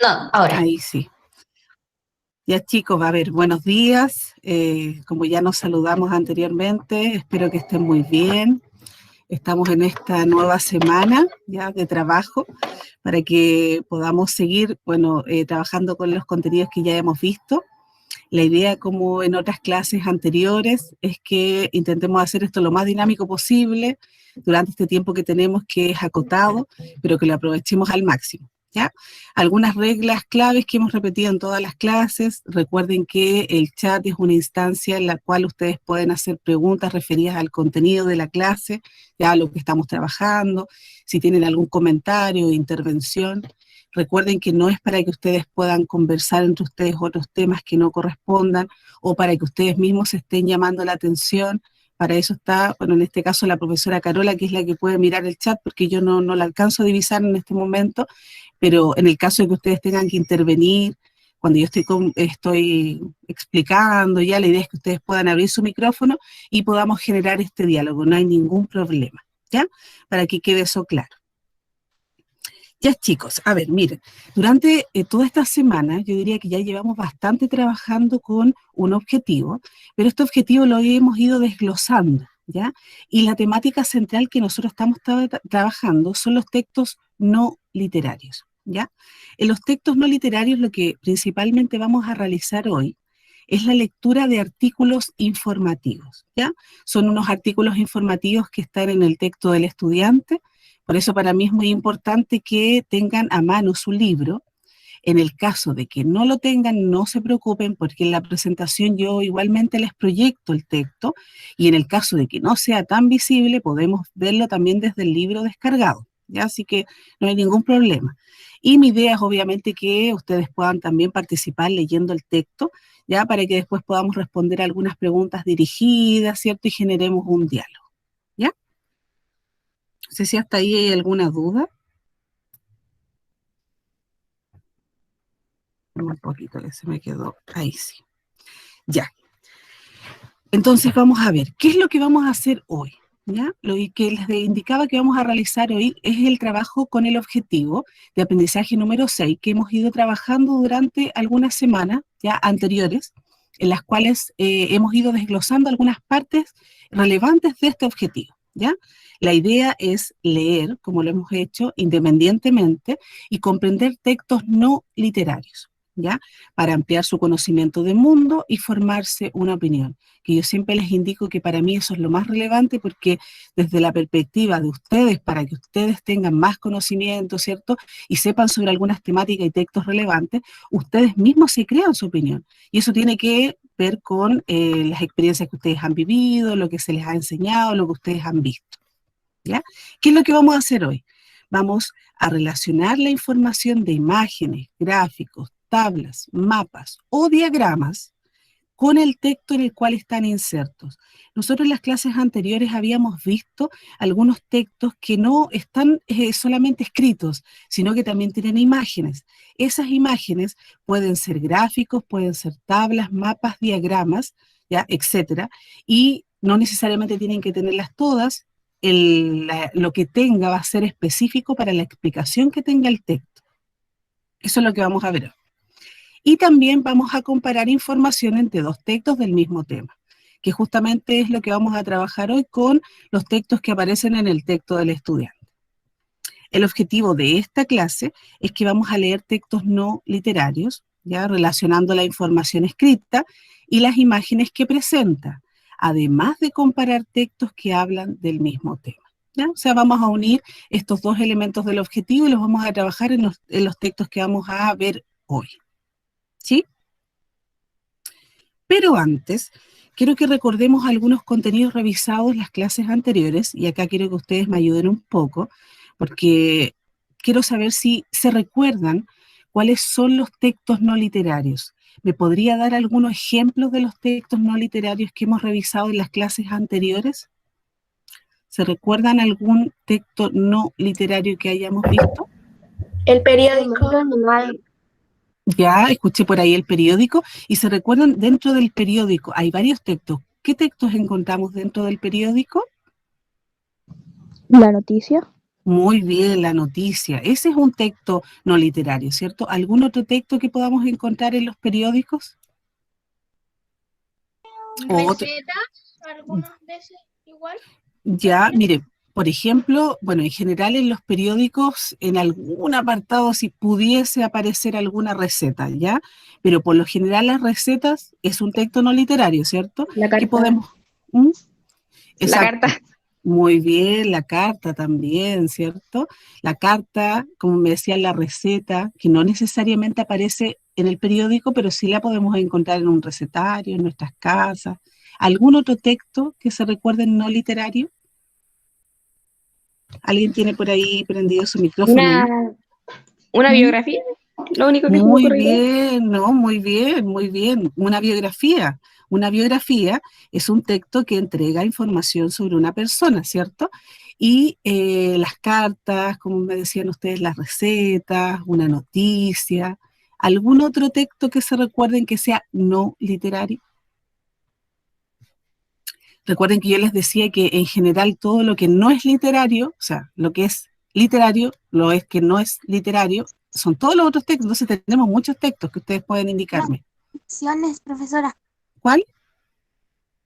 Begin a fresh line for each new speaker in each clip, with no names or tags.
No, ahora.
Ahí sí. Ya chicos, a ver, buenos días. Como ya nos saludamos anteriormente, espero que estén muy bien. Estamos en esta nueva semana ya de trabajo para que podamos seguir, trabajando con los contenidos que ya hemos visto. La idea, como en otras clases anteriores, es que intentemos hacer esto lo más dinámico posible durante este tiempo que tenemos, que es acotado, pero que lo aprovechemos al máximo. ¿Ya? Algunas reglas claves que hemos repetido en todas las clases. Recuerden que el chat es una instancia en la cual ustedes pueden hacer preguntas referidas al contenido de la clase, ya a lo que estamos trabajando, si tienen algún comentario o intervención. Recuerden que no es para que ustedes puedan conversar entre ustedes otros temas que no correspondan o para que ustedes mismos se estén llamando la atención. Para eso está, en este caso la profesora Carola, que es la que puede mirar el chat, porque yo no la alcanzo a divisar en este momento, pero en el caso de que ustedes tengan que intervenir, cuando yo estoy explicando, ya la idea es que ustedes puedan abrir su micrófono y podamos generar este diálogo, no hay ningún problema, ¿ya? Para que quede eso claro. Ya chicos, a ver, miren, durante toda esta semana yo diría que ya llevamos bastante trabajando con un objetivo, pero este objetivo lo hemos ido desglosando, ¿ya? Y la temática central que nosotros estamos trabajando son los textos no literarios, ¿ya? En los textos no literarios lo que principalmente vamos a realizar hoy es la lectura de artículos informativos, ¿ya? Son unos artículos informativos que están en el texto del estudiante. Por eso para mí es muy importante que tengan a mano su libro. En el caso de que no lo tengan, no se preocupen, porque en la presentación yo igualmente les proyecto el texto, y en el caso de que no sea tan visible, podemos verlo también desde el libro descargado, ¿ya? Así que no hay ningún problema. Y mi idea es obviamente que ustedes puedan también participar leyendo el texto, ya, para que después podamos responder algunas preguntas dirigidas, ¿cierto? Y generemos un diálogo, ¿ya? No sé si hasta ahí hay alguna duda. Un poquito que se me quedó, ahí sí. Ya. Entonces vamos a ver, ¿qué es lo que vamos a hacer hoy? ¿Ya? Lo que les indicaba que vamos a realizar hoy es el trabajo con el objetivo de aprendizaje número 6 que hemos ido trabajando durante algunas semanas ya anteriores, en las cuales hemos ido desglosando algunas partes relevantes de este objetivo, ¿ya? La idea es leer, como lo hemos hecho, independientemente y comprender textos no literarios, ¿ya? Para ampliar su conocimiento del mundo y formarse una opinión, que yo siempre les indico que para mí eso es lo más relevante, porque desde la perspectiva de ustedes, para que ustedes tengan más conocimiento, ¿cierto? Y sepan sobre algunas temáticas y textos relevantes, ustedes mismos se crean su opinión. Y eso tiene que ver con las experiencias que ustedes han vivido, lo que se les ha enseñado, lo que ustedes han visto, ¿ya? ¿Qué es lo que vamos a hacer hoy? Vamos a relacionar la información de imágenes, gráficos, tablas, mapas o diagramas con el texto en el cual están insertos. Nosotros en las clases anteriores habíamos visto algunos textos que no están solamente escritos, sino que también tienen imágenes. Esas imágenes pueden ser gráficos, pueden ser tablas, mapas, diagramas, ¿ya? Etcétera, y no necesariamente tienen que tenerlas todas. Lo que tenga va a ser específico para la explicación que tenga el texto. Eso es lo que vamos a ver hoy. Y también vamos a comparar información entre dos textos del mismo tema, que justamente es lo que vamos a trabajar hoy con los textos que aparecen en el texto del estudiante. El objetivo de esta clase es que vamos a leer textos no literarios, ya relacionando la información escrita y las imágenes que presenta, además de comparar textos que hablan del mismo tema. ¿Ya? O sea, vamos a unir estos dos elementos del objetivo y los vamos a trabajar en los textos que vamos a ver hoy. ¿Sí? Pero antes, quiero que recordemos algunos contenidos revisados en las clases anteriores, y acá quiero que ustedes me ayuden un poco, porque quiero saber si se recuerdan cuáles son los textos no literarios. ¿Me podría dar algunos ejemplos de los textos no literarios que hemos revisado en las clases anteriores? ¿Se recuerdan algún texto no literario que hayamos visto?
El periódico.
Ya escuché por ahí el periódico, y se recuerdan, dentro del periódico hay varios textos. ¿Qué textos encontramos dentro del periódico?
La noticia.
Muy bien, la noticia. Ese es un texto no literario, ¿cierto? ¿Algún otro texto que podamos encontrar en los periódicos? O otro,
Recetas, algunas veces igual
ya,
también.
mire, por ejemplo, bueno, en general en los periódicos, en algún apartado, si pudiese aparecer alguna receta, ¿ya? Pero por lo general las recetas es un texto no literario, ¿cierto?
La
¿Qué
carta.
podemos? ¿Mm?
La carta.
Exacto. Muy bien, la carta también, ¿cierto? La carta, como me decía, la receta, que no necesariamente aparece en el periódico, pero sí la podemos encontrar en un recetario, en nuestras casas. ¿Algún otro texto que se recuerde no literario? ¿Alguien tiene por ahí prendido su micrófono,
Una,
no?
una
¿Mm?
biografía, lo único que se me
Muy
ocurriría.
bien, no, muy bien, muy bien. Una biografía. Una biografía es un texto que entrega información sobre una persona, ¿cierto? Y las cartas, como me decían ustedes, las recetas, una noticia. ¿Algún otro texto que se recuerden que sea no literario? Recuerden que yo les decía que en general todo lo que no es literario, o sea, lo que es literario, lo es que no es literario, son todos los otros textos. Entonces tenemos muchos textos que ustedes pueden
Las
indicarme.
instrucciones, profesora,
¿Cuál?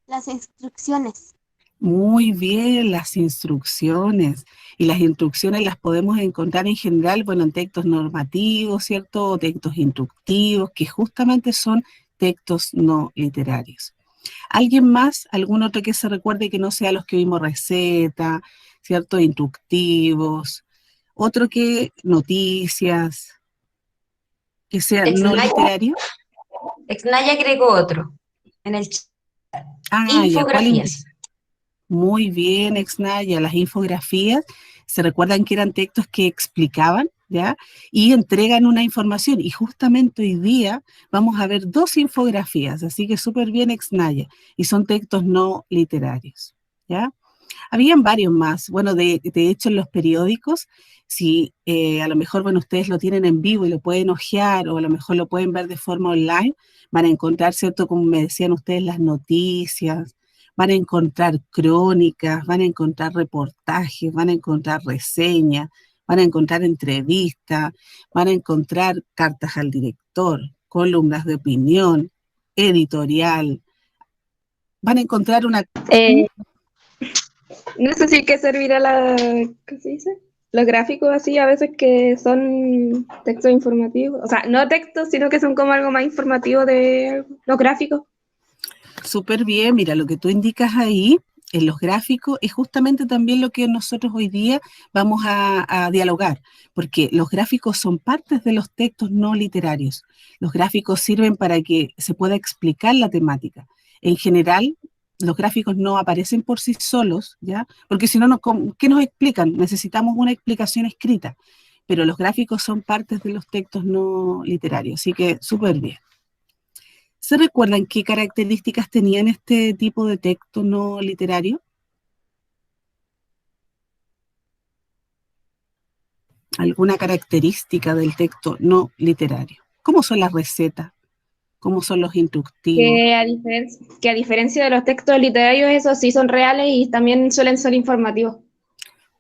las instrucciones.
Muy bien, las instrucciones. Y las instrucciones las podemos encontrar en general, bueno, en textos normativos, ¿cierto? O textos instructivos, que justamente son textos no literarios. ¿Alguien más? ¿Algún otro que se recuerde que no sea los que vimos receta, ¿cierto? Instructivos. Otro que noticias, que sea no
Exnaya,
literario.
Exnaya agregó otro en el chat.
Ah, ya, ¿cuál
Infografías.
Muy bien, Exnaya, las infografías, se recuerdan que eran textos que explicaban, ¿ya? Y entregan una información. Y justamente hoy día vamos a ver dos infografías, así que súper bien, Exnaya. Y son textos no literarios, ¿ya? Habían varios más. Bueno, de hecho en los periódicos, si a lo mejor, bueno, ustedes lo tienen en vivo y lo pueden hojear o a lo mejor lo pueden ver de forma online, van a encontrar, ¿cierto? Como me decían ustedes, las noticias, van a encontrar crónicas, van a encontrar reportajes, van a encontrar reseñas, van a encontrar entrevistas, van a encontrar cartas al director, columnas de opinión, editorial, van a encontrar una... ¿Mm?
No sé si que servirá ¿qué se dice? Los gráficos así, a veces que son textos informativos. O sea, no textos, sino que son como algo más informativo de los gráficos.
Súper bien, mira, lo que tú indicas ahí en los gráficos es justamente también lo que nosotros hoy día vamos a dialogar, porque los gráficos son partes de los textos no literarios. Los gráficos sirven para que se pueda explicar la temática. En general, los gráficos no aparecen por sí solos, ¿ya? Porque si no, ¿qué nos explican? Necesitamos una explicación escrita, pero los gráficos son partes de los textos no literarios, así que súper bien. ¿Se recuerdan qué características tenían este tipo de texto no literario? ¿Alguna característica del texto no literario? ¿Cómo son las recetas? ¿Cómo son los instructivos?
Que a diferencia de los textos literarios, esos sí son reales y también suelen ser informativos.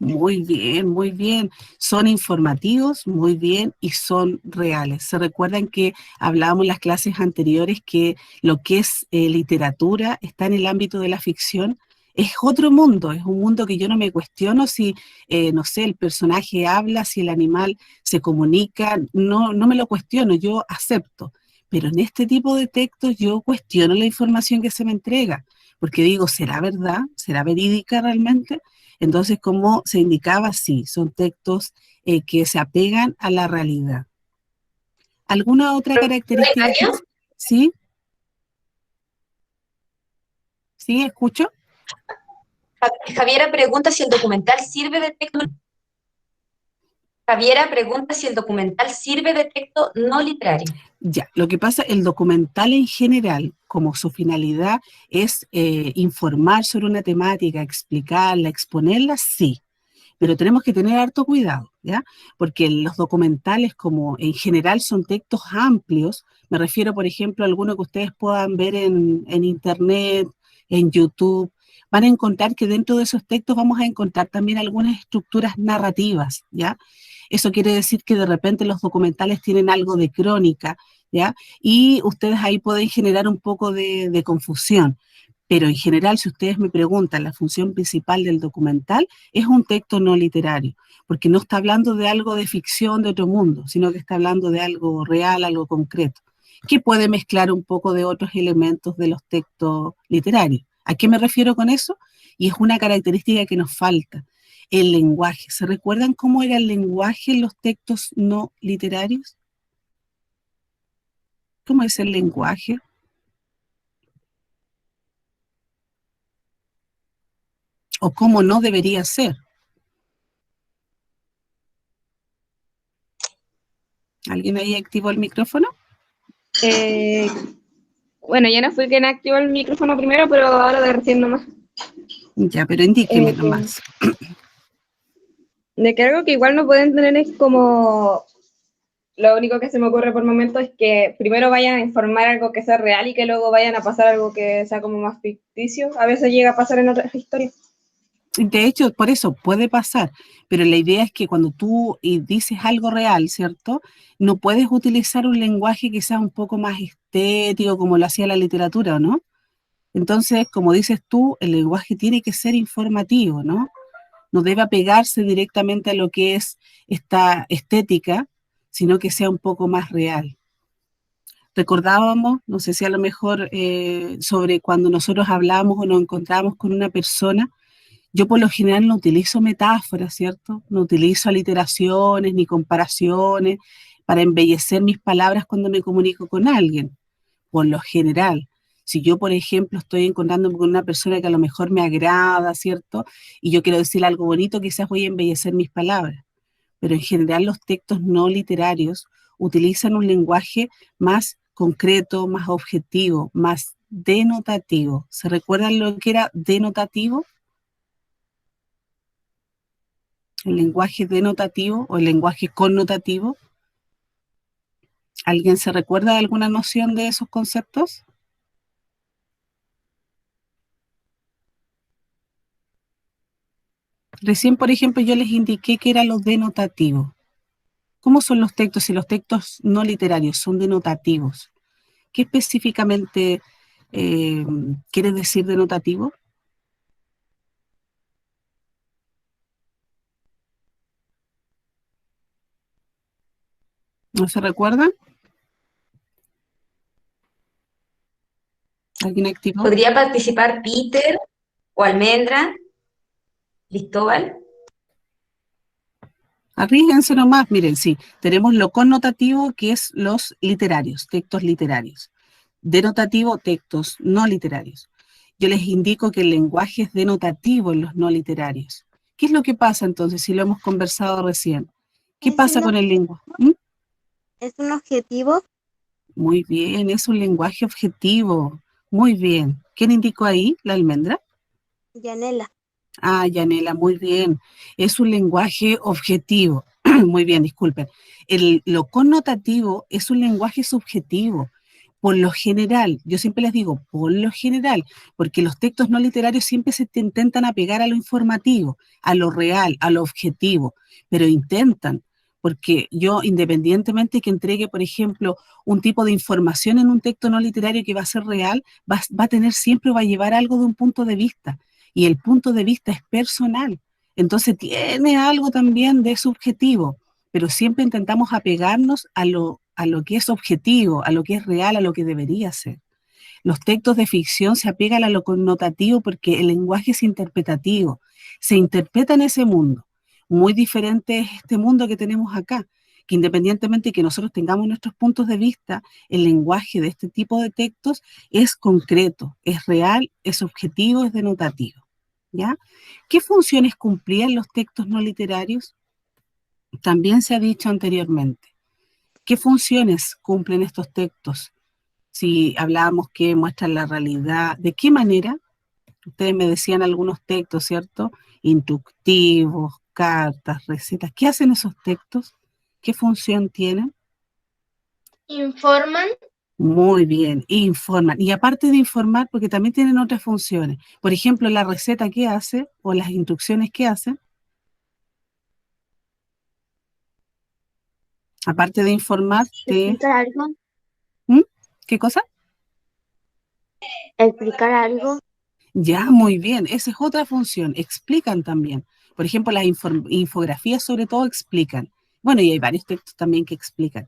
Muy bien, muy bien. Son informativos, muy bien, y son reales. ¿Se recuerdan que hablábamos en las clases anteriores que lo que es literatura está en el ámbito de la ficción? Es otro mundo, es un mundo que yo no me cuestiono si, no sé, el personaje habla, si el animal se comunica, no, no me lo cuestiono, yo acepto. Pero en este tipo de textos yo cuestiono la información que se me entrega, porque digo, ¿será verdad? ¿Será verídica realmente? Entonces, como se indicaba, sí, son textos que se apegan a la realidad. ¿Alguna otra característica que... ¿Sí? ¿Sí? ¿Escucho?
Javiera pregunta si el documental sirve de texto. Javiera pregunta si el documental sirve de texto no literario.
Ya, lo que pasa, el documental en general, como su finalidad es informar sobre una temática, explicarla, exponerla, sí, pero tenemos que tener harto cuidado, ¿ya? Porque los documentales, como en general son textos amplios, me refiero, por ejemplo, a alguno que ustedes puedan ver en internet, en YouTube, van a encontrar que dentro de esos textos vamos a encontrar también algunas estructuras narrativas, ¿ya? Eso quiere decir que de repente los documentales tienen algo de crónica, ¿ya? Y ustedes ahí pueden generar un poco de confusión. Pero en general, si ustedes me preguntan, la función principal del documental es un texto no literario, porque no está hablando de algo de ficción de otro mundo, sino que está hablando de algo real, algo concreto, que puede mezclar un poco de otros elementos de los textos literarios. ¿A qué me refiero con eso? Y es una característica que nos falta, el lenguaje. ¿Se recuerdan cómo era el lenguaje en los textos no literarios? ¿Cómo es el lenguaje? ¿O cómo no debería ser? ¿Alguien ahí activó el micrófono?
Bueno, yo no fui quien activó el micrófono primero, pero ahora de recién nomás.
Ya, pero indíqueme
Eh,
nomás.
De que algo que igual no pueden tener es como, lo único que se me ocurre por el momento es que primero vayan a informar algo que sea real y que luego vayan a pasar algo que sea como más ficticio. A veces llega a pasar en otras historias.
De hecho, por eso puede pasar, pero la idea es que cuando tú dices algo real, ¿cierto? No puedes utilizar un lenguaje que sea un poco más estético como lo hacía la literatura, ¿no? Entonces, como dices tú, el lenguaje tiene que ser informativo, ¿no? No debe apegarse directamente a lo que es esta estética, sino que sea un poco más real. Recordábamos, no sé si a lo mejor sobre cuando nosotros hablamos o nos encontramos con una persona. Yo por lo general no utilizo metáforas, ¿cierto? No utilizo aliteraciones ni comparaciones para embellecer mis palabras cuando me comunico con alguien. Por lo general, si yo, por ejemplo, estoy encontrándome con una persona que a lo mejor me agrada, ¿cierto? Y yo quiero decir algo bonito, quizás voy a embellecer mis palabras. Pero en general los textos no literarios utilizan un lenguaje más concreto, más objetivo, más denotativo. ¿Se recuerdan lo que era denotativo? El lenguaje denotativo o el lenguaje connotativo. ¿Alguien se recuerda de alguna noción de esos conceptos? Recién, por ejemplo, yo les indiqué que era lo denotativo. ¿Cómo son los textos? Si los textos no literarios son denotativos, ¿qué específicamente quiere decir denotativo? ¿No se recuerdan? ¿Alguien activó?
¿Podría participar Peter o Almendra, Cristóbal?
Arríjense nomás, miren, sí, tenemos lo connotativo que es los literarios, textos literarios. Denotativo, textos no literarios. Yo les indico que el lenguaje es denotativo en los no literarios. ¿Qué es lo que pasa entonces si lo hemos conversado recién? ¿Qué
Es
pasa
un
con el lenguaje?
Es un objetivo.
Muy bien, es un lenguaje objetivo. Muy bien. ¿Quién indicó ahí? ¿La almendra?
Yanela.
Ah, Yanela, muy bien. Es un lenguaje objetivo. Muy bien, disculpen. Lo connotativo es un lenguaje subjetivo. Por lo general, yo siempre les digo, por lo general, porque los textos no literarios siempre se te intentan apegar a lo informativo, a lo real, a lo objetivo, pero intentan, porque yo independientemente que entregue, por ejemplo, un tipo de información en un texto no literario que va a ser real, va a tener siempre, va a llevar algo de un punto de vista y el punto de vista es personal. Entonces tiene algo también de subjetivo, pero siempre intentamos apegarnos a lo que es objetivo, a lo que es real, a lo que debería ser. Los textos de ficción se apegan a lo connotativo porque el lenguaje es interpretativo, se interpreta en ese mundo. Muy diferente es este mundo que tenemos acá, que independientemente de que nosotros tengamos nuestros puntos de vista, el lenguaje de este tipo de textos es concreto, es real, es objetivo, es denotativo. ¿Ya? ¿Qué funciones cumplían los textos no literarios? También se ha dicho anteriormente. ¿Qué funciones cumplen estos textos? Si hablábamos que muestran la realidad, ¿de qué manera? Ustedes me decían algunos textos, ¿cierto? Instructivos, cartas, recetas. ¿Qué hacen esos textos? ¿Qué función tienen?
Informan
Muy bien, informan. Y aparte de informar, porque también tienen otras funciones. Por ejemplo, la receta que hace o las instrucciones que hacen, aparte de informar,
Explicar algo,
¿Mm? ¿Qué cosa?
explicar algo,
Ya, muy bien, esa es otra función. Explican también. Por ejemplo, las infografías sobre todo explican. Bueno, y hay varios textos también que explican.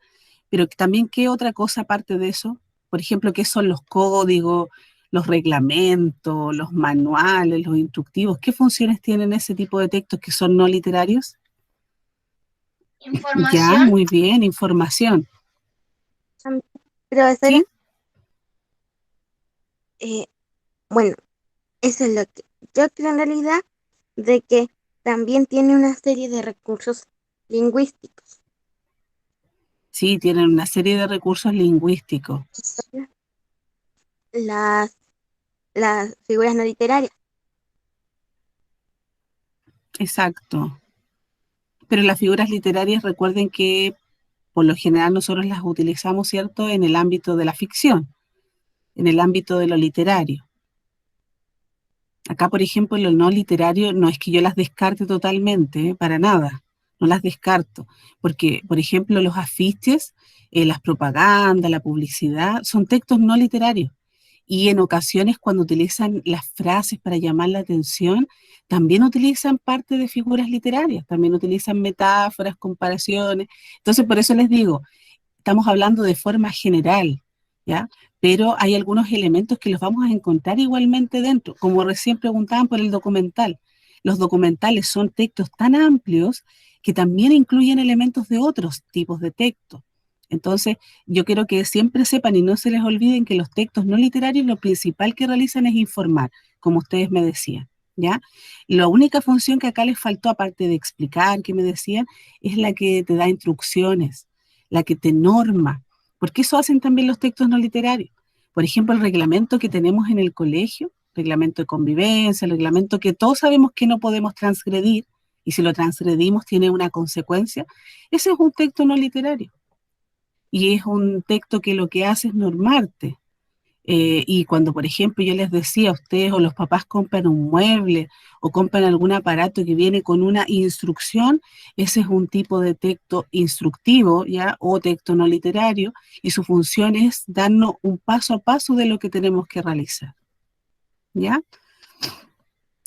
Pero también, ¿qué otra cosa aparte de eso? Por ejemplo, ¿qué son los códigos, los reglamentos, los manuales, los instructivos? ¿Qué funciones tienen ese tipo de textos que son no literarios? Ya,
Información.
muy bien, información.
profesora,
¿Sí?
eh, bueno, eso es lo que yo creo en realidad, de que también tiene una serie de recursos lingüísticos,
Sí, tienen una serie de recursos lingüísticos.
que son las, las figuras no literarias.
Exacto. Pero las figuras literarias, recuerden que por lo general nosotros las utilizamos, ¿cierto?, en el ámbito de la ficción, en el ámbito de lo literario. Acá, por ejemplo, lo no literario no es que yo las descarte totalmente, para nada, no las descarto, porque, por ejemplo, los afiches, las propagandas, la publicidad, son textos no literarios. Y en ocasiones cuando utilizan las frases para llamar la atención, también utilizan parte de figuras literarias, también utilizan metáforas, comparaciones. Entonces, por eso les digo, estamos hablando de forma general, ¿ya? Pero hay algunos elementos que los vamos a encontrar igualmente dentro, como recién preguntaban por el documental. Los documentales son textos tan amplios que también incluyen elementos de otros tipos de textos. Entonces, yo quiero que siempre sepan y no se les olviden que los textos no literarios lo principal que realizan es informar, como ustedes me decían, ¿ya? La única función que acá les faltó, aparte de explicar, que me decían, es la que te da instrucciones, la que te norma, porque eso hacen también los textos no literarios. Por ejemplo, el reglamento que tenemos en el colegio, reglamento de convivencia, el reglamento que todos sabemos que no podemos transgredir, y si lo transgredimos tiene una consecuencia, ese es un texto no literario. Y es un texto que lo que hace es normarte. Y cuando, por ejemplo, yo les decía a ustedes o los papás compran un mueble o compran algún aparato que viene con una instrucción, ese es un tipo de texto instructivo, ¿ya? O texto no literario, y su función es darnos un paso a paso de lo que tenemos que realizar, ¿ya?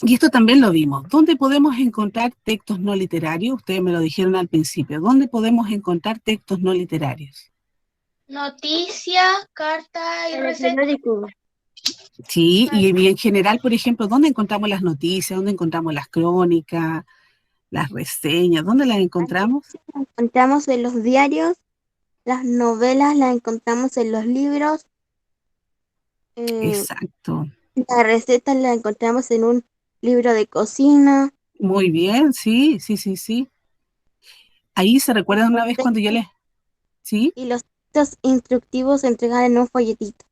Y esto también lo vimos. ¿Dónde podemos encontrar textos no literarios? Ustedes me lo dijeron al principio. ¿Dónde podemos encontrar textos no literarios?
Noticias, cartas y
En el
recetas.
periódico
Sí, y en general, por ejemplo, ¿dónde encontramos las noticias? ¿Dónde encontramos las crónicas, las reseñas? ¿Dónde las encontramos?
las encontramos en los diarios, las novelas las encontramos en los libros, eh,
Exacto.
las recetas las encontramos en un libro de cocina.
Muy bien, sí, sí, sí, sí. Ahí se recuerdan
Los
una vez cuando yo
textos
les... Sí,
y los textos instructivos se entregan en un folletito.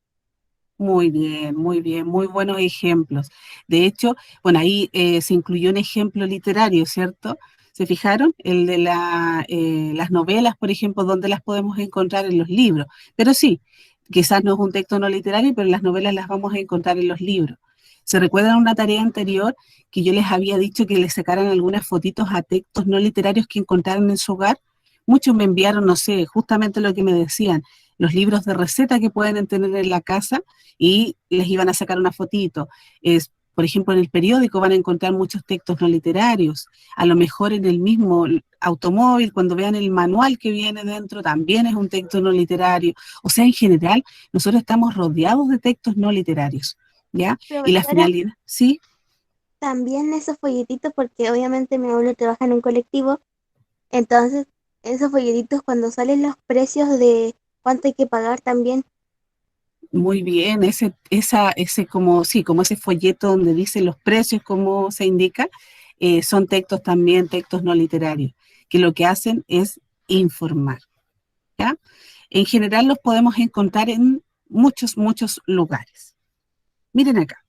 muy bien, muy buenos ejemplos. De hecho, bueno, ahí se incluyó un ejemplo literario, ¿cierto? ¿Se fijaron? El de las novelas, por ejemplo, ¿dónde las podemos encontrar? En los libros. Pero sí, quizás no es un texto no literario, pero las novelas las vamos a encontrar en los libros. ¿Se recuerdan una tarea anterior que yo les había dicho que les sacaran algunas fotitos a textos no literarios que encontraran en su hogar? Muchos me enviaron, no sé, justamente lo que me decían, los libros de receta que pueden tener en la casa y les iban a sacar una fotito. Por ejemplo, en el periódico van a encontrar muchos textos no literarios. A lo mejor en el mismo automóvil, cuando vean el manual que viene dentro, también es un texto no literario. O sea, en general, nosotros estamos rodeados de textos no literarios, ¿ya? Y la
Profesora,
finalidad, sí,
también esos folletitos, porque obviamente mi abuelo trabaja en un colectivo, entonces esos folletitos cuando salen los precios de cuánto hay que pagar también.
muy bien, ese como, sí, como ese folleto donde dice los precios, como se indica, son textos también, textos no literarios, que lo que hacen es informar, ¿ya? En general los podemos encontrar en muchos, muchos lugares. Miren acá,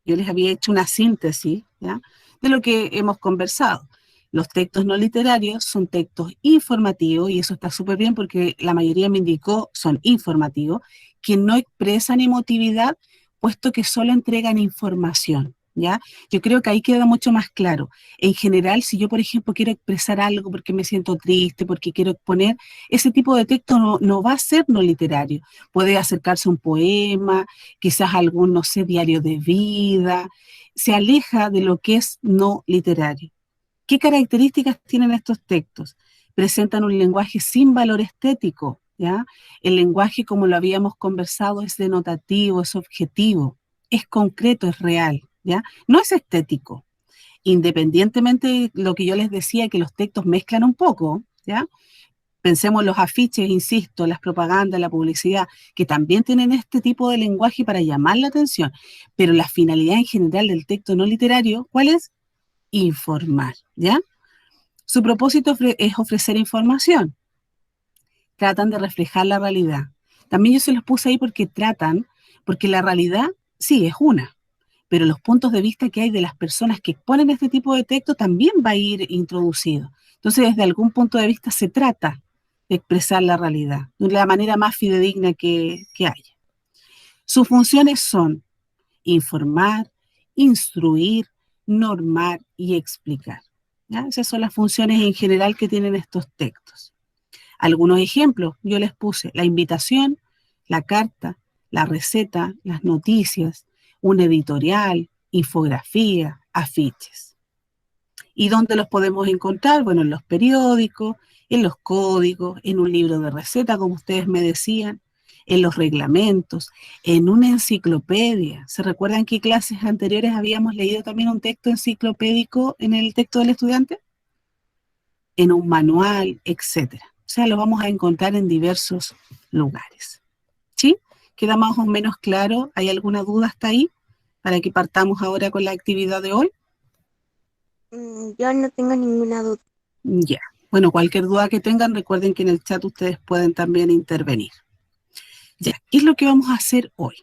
yo les había hecho una síntesis, ¿ya?, de lo que hemos conversado. Los textos no literarios son textos informativos, y eso está súper bien porque la mayoría me indicó son informativos, que no expresan emotividad, puesto que solo entregan información, ¿ya? Yo creo que ahí queda mucho más claro. En general, si yo, por ejemplo, quiero expresar algo porque me siento triste, porque quiero exponer, ese tipo de texto no va a ser no literario. Puede acercarse a un poema, quizás algún, no sé, diario de vida, se aleja de lo que es no literario. ¿Qué características tienen estos textos? Presentan un lenguaje sin valor estético, ¿ya? El lenguaje, como lo habíamos conversado, es denotativo, es objetivo, es concreto, es real, ¿ya? No es estético. Independientemente de lo que yo les decía, que los textos mezclan un poco, ¿ya? Pensemos en los afiches, insisto, las propagandas, la publicidad, que también tienen este tipo de lenguaje para llamar la atención, pero la finalidad en general del texto no literario, ¿cuál es? Informar, ¿ya? Su propósito es ofrecer información. Tratan de reflejar la realidad. También yo se los puse ahí porque la realidad sí es una, pero los puntos de vista que hay de las personas que exponen este tipo de texto también va a ir introducido. Entonces, desde algún punto de vista se trata de expresar la realidad de la manera más fidedigna que haya. Sus funciones son informar, instruir, normar y explicar, ¿ya? Esas son las funciones en general que tienen estos textos. Algunos ejemplos, yo les puse la invitación, la carta, la receta, las noticias, un editorial, infografía, afiches. ¿Y dónde los podemos encontrar? Bueno, en los periódicos, en los códigos, en un libro de receta, como ustedes me decían, en los reglamentos, en una enciclopedia. ¿Se recuerdan que clases anteriores habíamos leído también un texto enciclopédico en el texto del estudiante? En un manual, etcétera. O sea, lo vamos a encontrar en diversos lugares. ¿Sí? ¿Queda más o menos claro? ¿Hay alguna duda hasta ahí? Para que partamos ahora con la actividad de hoy.
Yo no tengo ninguna duda.
Ya. Bueno, cualquier duda que tengan, recuerden que en el chat ustedes pueden también intervenir. Ya, ¿qué es lo que vamos a hacer hoy?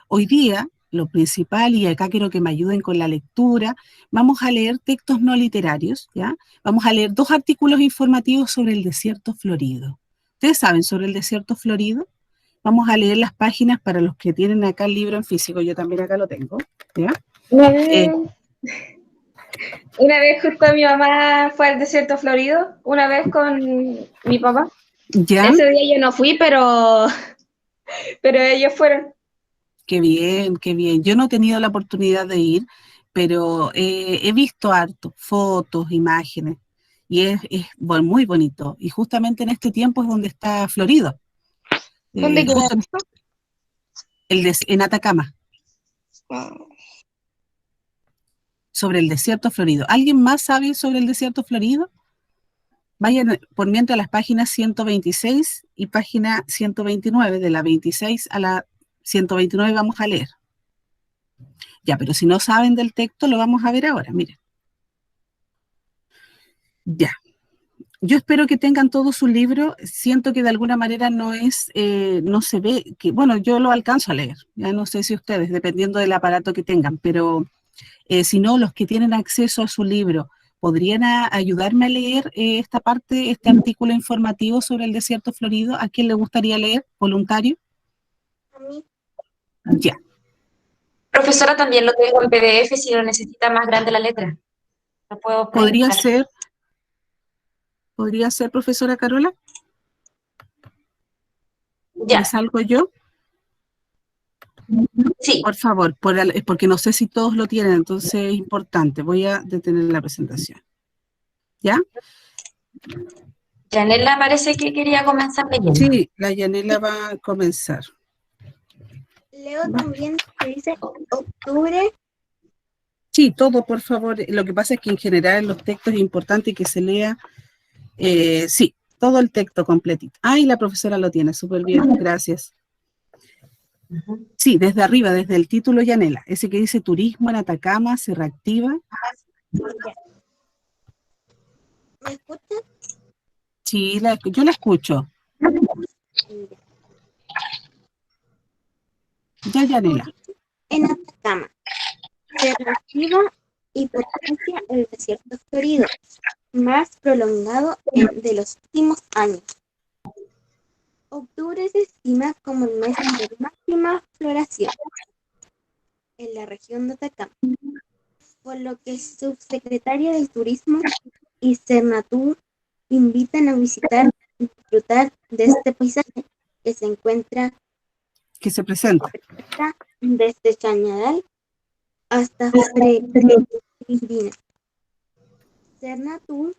Hoy día, lo principal, y acá quiero que me ayuden con la lectura, vamos a leer textos no literarios, ¿ya? Vamos a leer 2 artículos informativos sobre el desierto florido. ¿Ustedes saben sobre el desierto florido? Vamos a leer las páginas para los que tienen acá el libro en físico, yo también acá lo tengo, ¿ya?
Una vez justo mi mamá fue al desierto florido, una vez con mi papá.
¿Ya?
Ese día yo no fui, pero ellos fueron.
Qué bien, qué bien. Yo no he tenido la oportunidad de ir, pero he visto harto, fotos, imágenes, y bueno, muy bonito. Y justamente en este tiempo es donde está florido.
¿Dónde queda
Justo en Atacama, sobre el desierto florido. ¿Alguien más sabe sobre el desierto florido? Vayan por mientras a las páginas 126 y página 129, de la 26 a la 129 vamos a leer. Ya, pero si no saben del texto, lo vamos a ver ahora, miren. Ya. Yo espero que tengan todo su libro. Siento que de alguna manera no se ve, que bueno, yo lo alcanzo a leer. Ya no sé si ustedes, dependiendo del aparato que tengan, pero si no, los que tienen acceso a su libro, ¿podrían ayudarme a leer esta parte, este artículo informativo sobre el desierto florido? ¿A quién le gustaría leer? ¿Voluntario?
A mí.
Ya.
Profesora, también lo tengo en PDF si lo necesita más grande la letra. Lo puedo
¿Podría
presentar.
ser, profesora Carola?
Ya,
¿Me salgo yo?
sí.
Por favor, porque no sé si todos lo tienen, entonces es importante. Voy a detener la presentación. ¿Ya?
Yanela parece que quería comenzar leyendo.
Sí, la Yanela va a comenzar.
Leo también que dice octubre.
Sí, todo, por favor. Lo que pasa es que en general en los textos es importante que se lea, sí, todo el texto completito. Ah, y la profesora lo tiene, súper bien, gracias. Sí, desde arriba, desde el título Yanela, ese que dice turismo en Atacama se reactiva.
¿Me escuchan?
Sí, yo la escucho. Ya, Yanela.
En Atacama se reactiva y potencia el desierto florido, más prolongado de los últimos años. Octubre se estima como el mes de máxima floración en la región de Atacama, por lo que Subsecretaría del Turismo y Cernatur invitan a visitar y disfrutar de este paisaje que se encuentra
Que se presenta.
desde Chañaral hasta Freirina. Cernatur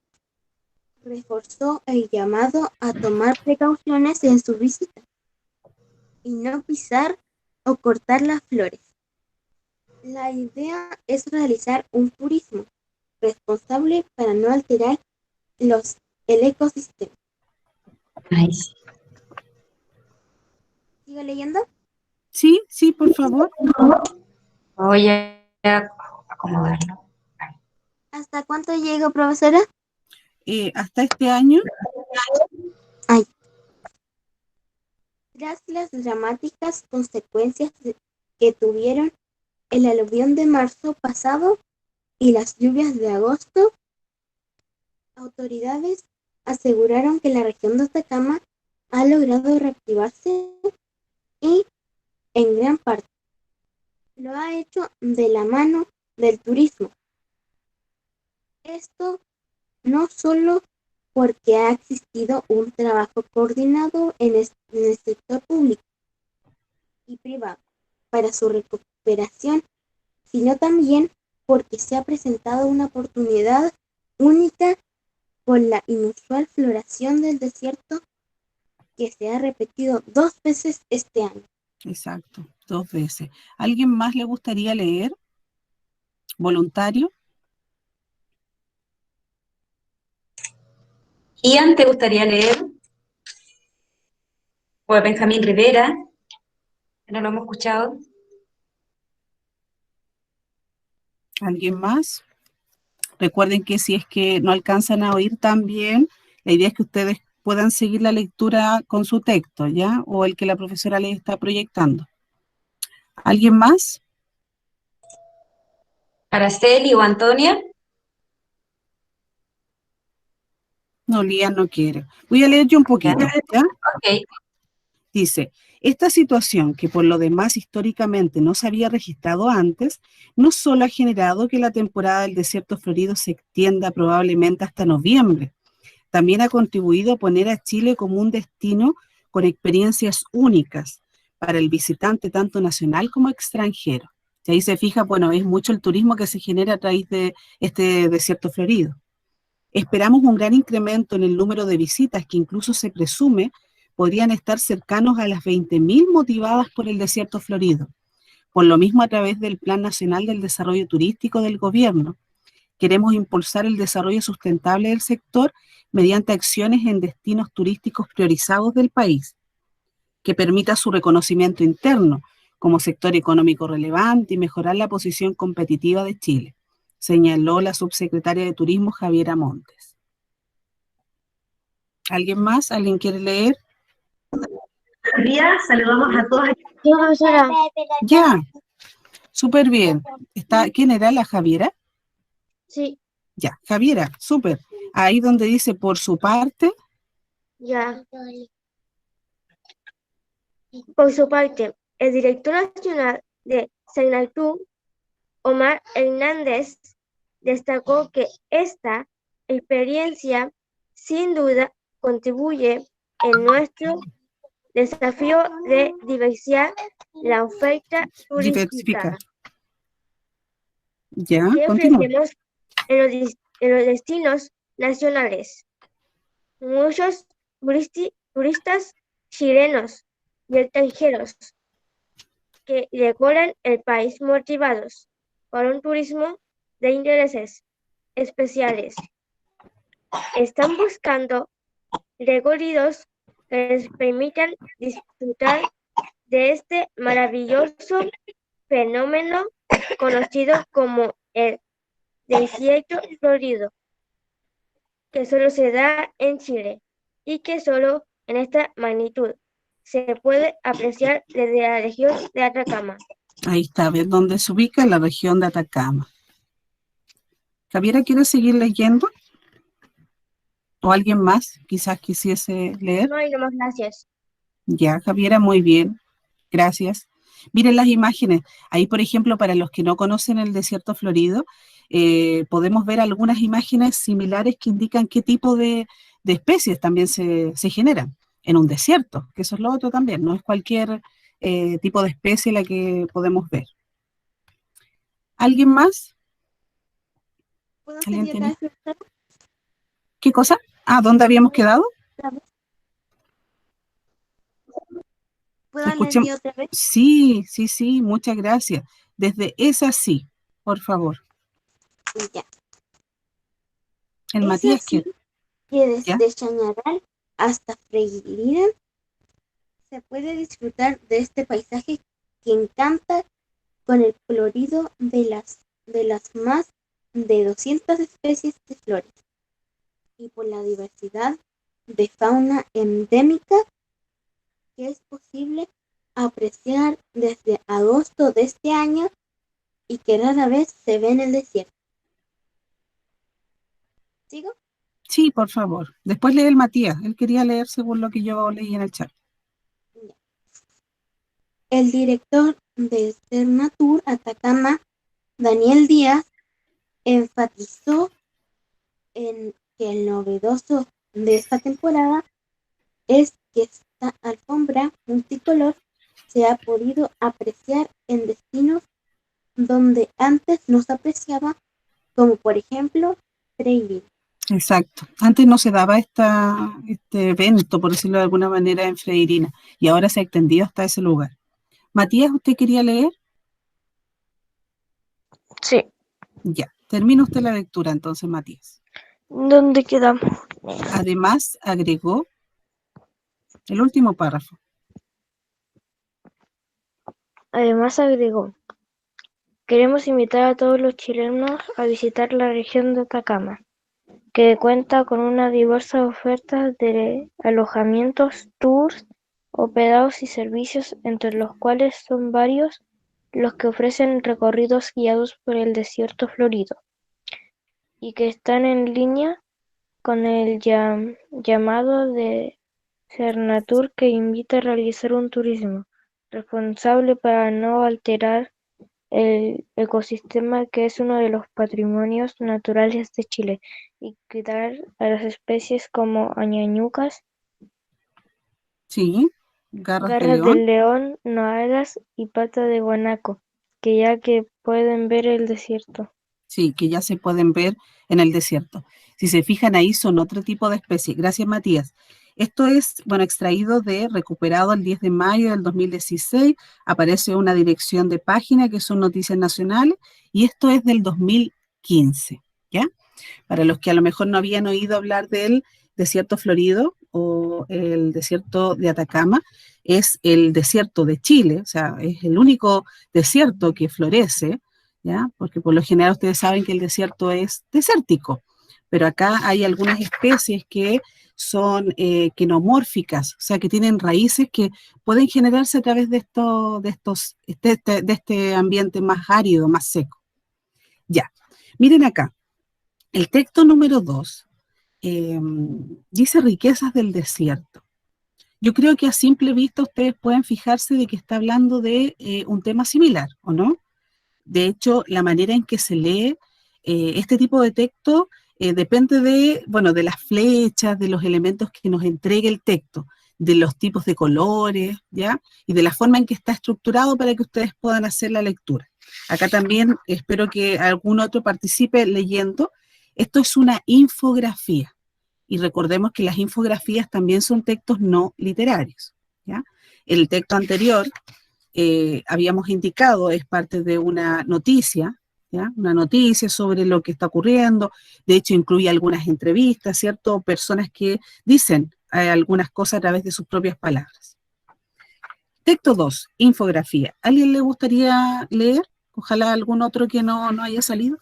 reforzó el llamado a tomar precauciones en su visita y no pisar o cortar las flores. La idea es realizar un turismo responsable para no alterar el ecosistema.
Ay, sí.
¿Sigo leyendo?
Sí, sí, por favor.
Voy a acomodarlo.
¿Hasta cuánto llego, profesora?
Hasta este año,
Ay. Tras las dramáticas consecuencias que tuvieron el aluvión de marzo pasado y las lluvias de agosto, autoridades aseguraron que la región de Atacama ha logrado reactivarse y, en gran parte, lo ha hecho de la mano del turismo. Esto no solo porque ha existido un trabajo coordinado en el sector público y privado para su recuperación, sino también porque se ha presentado una oportunidad única con la inusual floración del desierto que se ha repetido 2 veces este año.
exacto, 2 veces. ¿Alguien más le gustaría leer? ¿Voluntario?
Ian, ¿te gustaría leer? O a Benjamín Rivera, que no lo hemos escuchado.
¿Alguien más? Recuerden que si es que no alcanzan a oír tan bien, la idea es que ustedes puedan seguir la lectura con su texto, ¿ya? O el que la profesora les está proyectando. ¿Alguien más?
Araceli o Antonia.
No, Lía no quiere. Voy a leer yo un poquito, ¿ya?
Ok.
Dice, esta situación, que por lo demás históricamente no se había registrado antes, no solo ha generado que la temporada del desierto florido se extienda probablemente hasta noviembre, también ha contribuido a poner a Chile como un destino con experiencias únicas para el visitante tanto nacional como extranjero. Si ahí se fija, bueno, es mucho el turismo que se genera a través de este desierto florido. Esperamos un gran incremento en el número de visitas que incluso se presume podrían estar cercanos a las 20.000 motivadas por el desierto florido. Por lo mismo, a través del Plan Nacional del Desarrollo Turístico del Gobierno, queremos impulsar el desarrollo sustentable del sector mediante acciones en destinos turísticos priorizados del país, que permita su reconocimiento interno como sector económico relevante y mejorar la posición competitiva de Chile, señaló la subsecretaria de Turismo Javiera Montes. ¿Alguien más? ¿Alguien quiere leer?
Buenos días, saludamos a todas.
Sí, profesora.
Ya, súper bien. ¿Quién era la Javiera?
Sí,
Ya, Javiera, súper. Ahí donde dice por su parte,
Ya. Por su parte, el director nacional de Senatur, Omar Hernández, destacó que esta experiencia sin duda contribuye en nuestro desafío de diversificar la oferta
diversificar.
turística
Ya,
que
continúa.
ofrecemos en los destinos nacionales. Muchos turistas chilenos y extranjeros que recorren el país motivados por un turismo de intereses especiales. Están buscando recorridos que les permitan disfrutar de este maravilloso fenómeno conocido como el desierto florido, que solo se da en Chile y que solo en esta magnitud se puede apreciar desde la región de Atacama.
Ahí está, ¿ves dónde se ubica? En la región de Atacama. Javiera, ¿quiere seguir leyendo? ¿O alguien más quizás quisiese leer?
No hay más, gracias.
Ya, Javiera, muy bien. Gracias. Miren las imágenes. Ahí, por ejemplo, para los que no conocen el desierto florido, podemos ver algunas imágenes similares que indican qué tipo de especies también se generan en un desierto, que eso es lo otro también, no es cualquier tipo de especie la que podemos ver. ¿Alguien más?
¿Puedo
¿Alguien
seguir
tiene?
la profesora?
¿Qué cosa? Ah, ¿dónde habíamos quedado?
¿Otra vez? ¿Puedo leer
Escuchen.
yo otra vez?
Sí, sí, sí, muchas gracias. Desde esa sí, por favor.
Ya.
El
Es
Matías,
así que
¿ya?
desde Chañaral hasta Freirina se puede disfrutar de este paisaje que encanta con el colorido de las más de 200 especies de flores y por la diversidad de fauna endémica que es posible apreciar desde agosto de este año y que rara vez se ve en el desierto. ¿Sigo?
Sí, por favor. Después lee el Matías. Él quería leer según lo que yo leí en el chat.
Ya. El director de Cernatur Atacama, Daniel Díaz, enfatizó en que el novedoso de esta temporada es que esta alfombra multicolor se ha podido apreciar en destinos donde antes no se apreciaba, como por ejemplo Freirina.
Exacto. Antes no se daba este evento, por decirlo de alguna manera, en Freirina, y ahora se ha extendido hasta ese lugar. Matías, ¿usted quería leer?
Sí.
Ya. Termina usted la lectura entonces, Matías.
¿Dónde quedamos?
Además, agregó el último párrafo.
Además agregó, queremos invitar a todos los chilenos a visitar la región de Atacama, que cuenta con una diversa oferta de alojamientos, tours, hospedados y servicios, entre los cuales son varios los que ofrecen recorridos guiados por el desierto florido y que están en línea con el llamado de Cernatur, que invita a realizar un turismo responsable para no alterar el ecosistema, que es uno de los patrimonios naturales de Chile, y cuidar a las especies como añañucas,
Sí. Garras de
garras
león.
del león, noagas y pata de guanaco, que pueden ver el desierto.
Sí, que ya se pueden ver en el desierto. Si se fijan ahí, son otro tipo de especies. Gracias, Matías. Esto es, bueno, extraído de Recuperado el 10 de mayo del 2016. Aparece una dirección de página que son Noticias Nacionales y esto es del 2015, ¿ya? Para los que a lo mejor no habían oído hablar del desierto florido o el desierto de Atacama, es el desierto de Chile, o sea, es el único desierto que florece, ¿ya? Porque por lo general ustedes saben que el desierto es desértico, pero acá hay algunas especies que son quinomórficas, o sea, que tienen raíces que pueden generarse a través de este ambiente más árido, más seco. Ya, miren acá, el texto número 2 dice riquezas del desierto. Yo creo que a simple vista ustedes pueden fijarse de que está hablando de un tema similar, ¿o no? De hecho, la manera en que se lee este tipo de texto depende de, bueno, de las flechas, de los elementos que nos entregue el texto, de los tipos de colores, ¿ya? Y de la forma en que está estructurado para que ustedes puedan hacer la lectura. Acá también espero que algún otro participe leyendo. Esto es una infografía. Y recordemos que las infografías también son textos no literarios, ¿ya? El texto anterior habíamos indicado, es parte de una noticia, ¿ya? Una noticia sobre lo que está ocurriendo, de hecho incluye algunas entrevistas, ¿cierto? Personas que dicen algunas cosas a través de sus propias palabras. Texto 2, infografía. ¿Alguien le gustaría leer? Ojalá algún otro que no haya salido.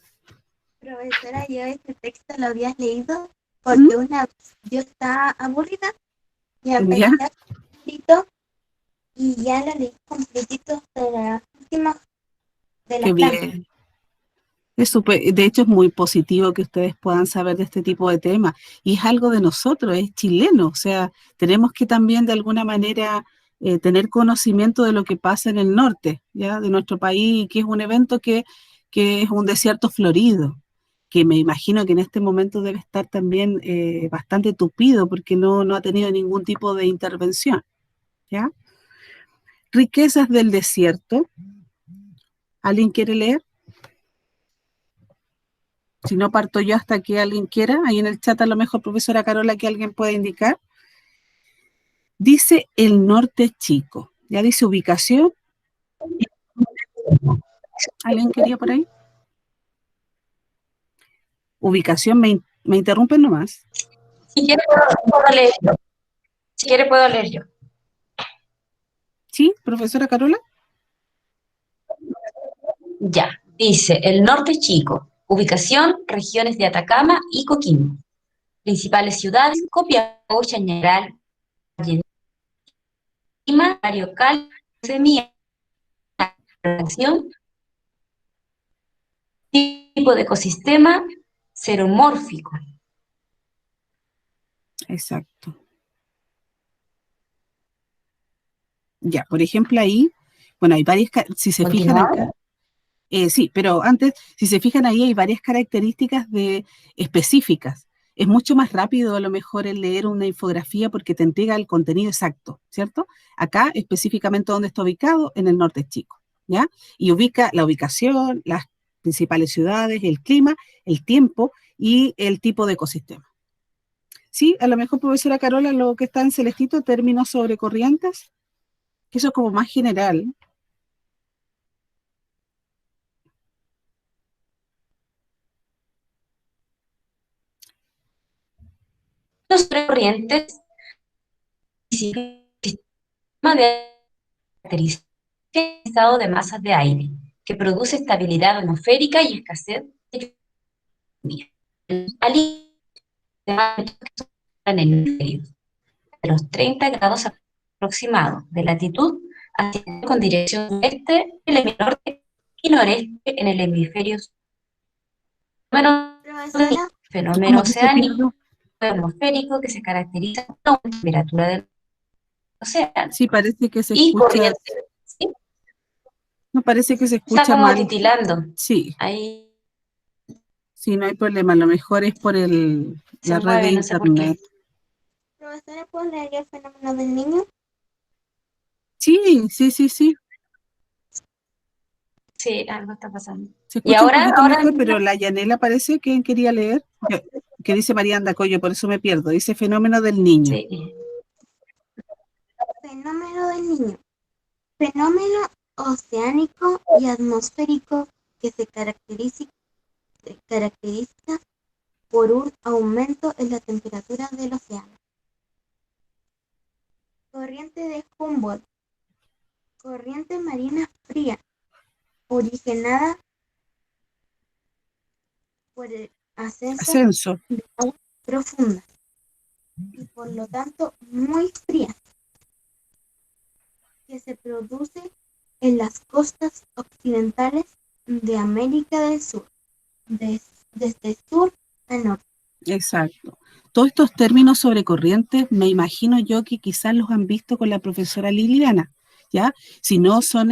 Profesora, yo este texto lo había leído porque una vez yo estaba aburrida y
¿Ya?
empecé a escrito y ya lo leí completito de la última de
Qué
las páginas.
bien. De hecho, es muy positivo que ustedes puedan saber de este tipo de temas. Y es algo de nosotros, es chileno. O sea, tenemos que también de alguna manera tener conocimiento de lo que pasa en el norte, ¿ya? De nuestro país, que es un evento que es un desierto florido, que me imagino que en este momento debe estar también bastante tupido porque no ha tenido ningún tipo de intervención, ¿ya? Riquezas del desierto. ¿Alguien quiere leer? Si no, parto yo hasta que alguien quiera. Ahí en el chat a lo mejor, profesora Carola, que alguien pueda indicar. Dice el norte chico. Ya dice ubicación. ¿Alguien quería por ahí? Ubicación, me interrumpen nomás.
Si quiere puedo leer yo. Si quiere puedo leer yo.
¿Sí, profesora Carola?
Ya, dice el norte chico. Ubicación, regiones de Atacama y Coquimbo. Principales ciudades, Copiapó, Chañaral, Lima, Ariocal, Semilla. Tipo de ecosistema, xeromórfico.
Exacto. Ya, por ejemplo ahí, bueno, hay varias, si se fijan acá, sí, pero antes, si se fijan ahí, hay varias características específicas. Es mucho más rápido a lo mejor el leer una infografía porque te entrega el contenido exacto, ¿cierto? Acá específicamente donde está ubicado, en el norte chico, ¿ya? Y ubica la ubicación, las principales ciudades, el clima, el tiempo y el tipo de ecosistema. Sí, a lo mejor, profesora Carola, lo que está en celestito, términos sobre corrientes, que eso es como más general.
Los corrientes, sistema de características estado de masas de aire, que produce estabilidad atmosférica y escasez de lluvia. En el hemisferio, de los 30 grados aproximados de latitud hacia con dirección oeste en el hemisferio norte y noreste en el hemisferio sur.
Profesora,
Fenómeno
¿Cómo que se pierde?
oceánico atmosférico que se caracteriza por la temperatura del océano
Sí, parece que se
y
escucha,
corriente. ¿Sí?
no parece que se
Está
escucha
como
mal.
titilando.
Sí,
Ahí
sí, no hay problema, a lo mejor es por
se
la red de
mueve, no sé por qué.
internet.
profesora, ¿puedo leer el fenómeno del niño?
Sí, sí, sí, sí,
Sí, algo está pasando.
se
Y
escucha un poquito
ahora
mejor, pero la Yanela parece que quería leer, que dice María Andacoyo, por eso me pierdo, dice fenómeno del niño.
sí.
Fenómeno del niño. Fenómeno oceánico y atmosférico que se caracteriza por un aumento en la temperatura del océano. Corriente de Humboldt. Corriente marina fría, originada por el ascenso
Ascenso,
de aguas profundas y por lo tanto muy frías, que se produce en las costas occidentales de América del Sur, desde sur a norte.
exacto. Todos estos términos sobre corrientes, me imagino yo que quizás los han visto con la profesora Liliana, ¿ya? Si no, son,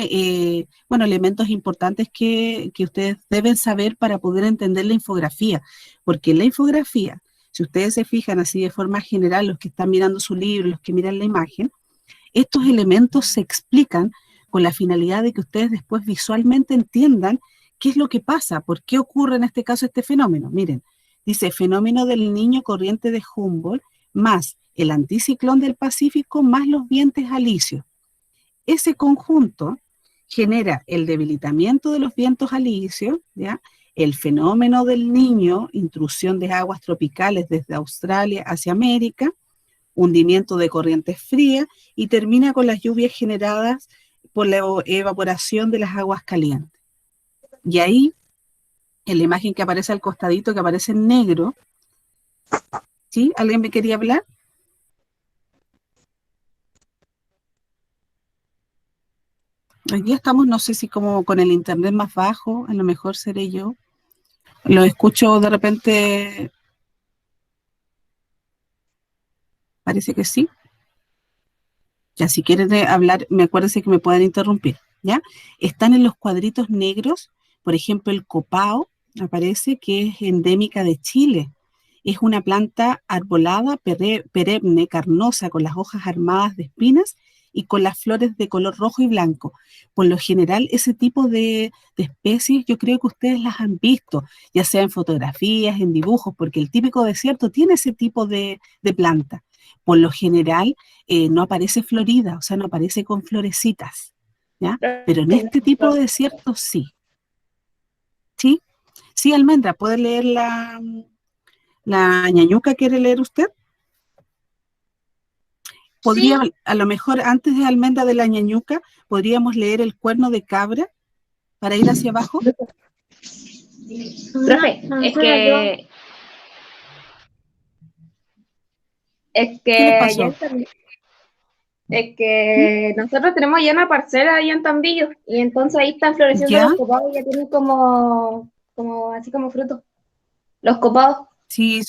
bueno, elementos importantes que ustedes deben saber para poder entender la infografía, porque la infografía, si ustedes se fijan así de forma general, los que están mirando su libro, los que miran la imagen, estos elementos se explican con la finalidad de que ustedes después visualmente entiendan qué es lo que pasa, por qué ocurre en este caso este fenómeno. Miren, dice fenómeno del niño corriente de Humboldt más el anticiclón del Pacífico más los vientos alisios. Ese conjunto genera el debilitamiento de los vientos alisios, ¿ya? El fenómeno del niño, intrusión de aguas tropicales desde Australia hacia América, hundimiento de corrientes frías y termina con las lluvias generadas por la evaporación de las aguas calientes. Y ahí, en la imagen que aparece al costadito, que aparece en negro, ¿sí? ¿Alguien me quería hablar? Hoy día estamos, no sé si como con el internet más bajo, a lo mejor seré yo. Lo escucho de repente, parece que sí. Ya, si quieren hablar, me acuérdense que me pueden interrumpir, ¿ya? Están en los cuadritos negros, por ejemplo, el copao, aparece que es endémica de Chile. Es una planta arbolada, perenne, carnosa, con las hojas armadas de espinas y con las flores de color rojo y blanco. Por lo general, ese tipo de especies yo creo que ustedes las han visto, ya sea en fotografías, en dibujos, porque el típico desierto tiene ese tipo de planta. Por lo general, no aparece florida, o sea, no aparece con florecitas, ¿ya? Pero en este tipo de desiertos sí. ¿Sí? Sí, Almendra, ¿puede leer la ñañuca? ¿Quiere leer usted? Podría,
Sí,
a lo mejor antes de Almendra de la ñañuca, podríamos leer el cuerno de cabra para ir hacia abajo.
Profe, es
¿Qué le
que allá
pasó?
es que nosotros tenemos ya una parcela allá en Tambillo y entonces ahí están floreciendo
¿Ya?
los copados y ya tienen como así como frutos. Los copados.
Sí,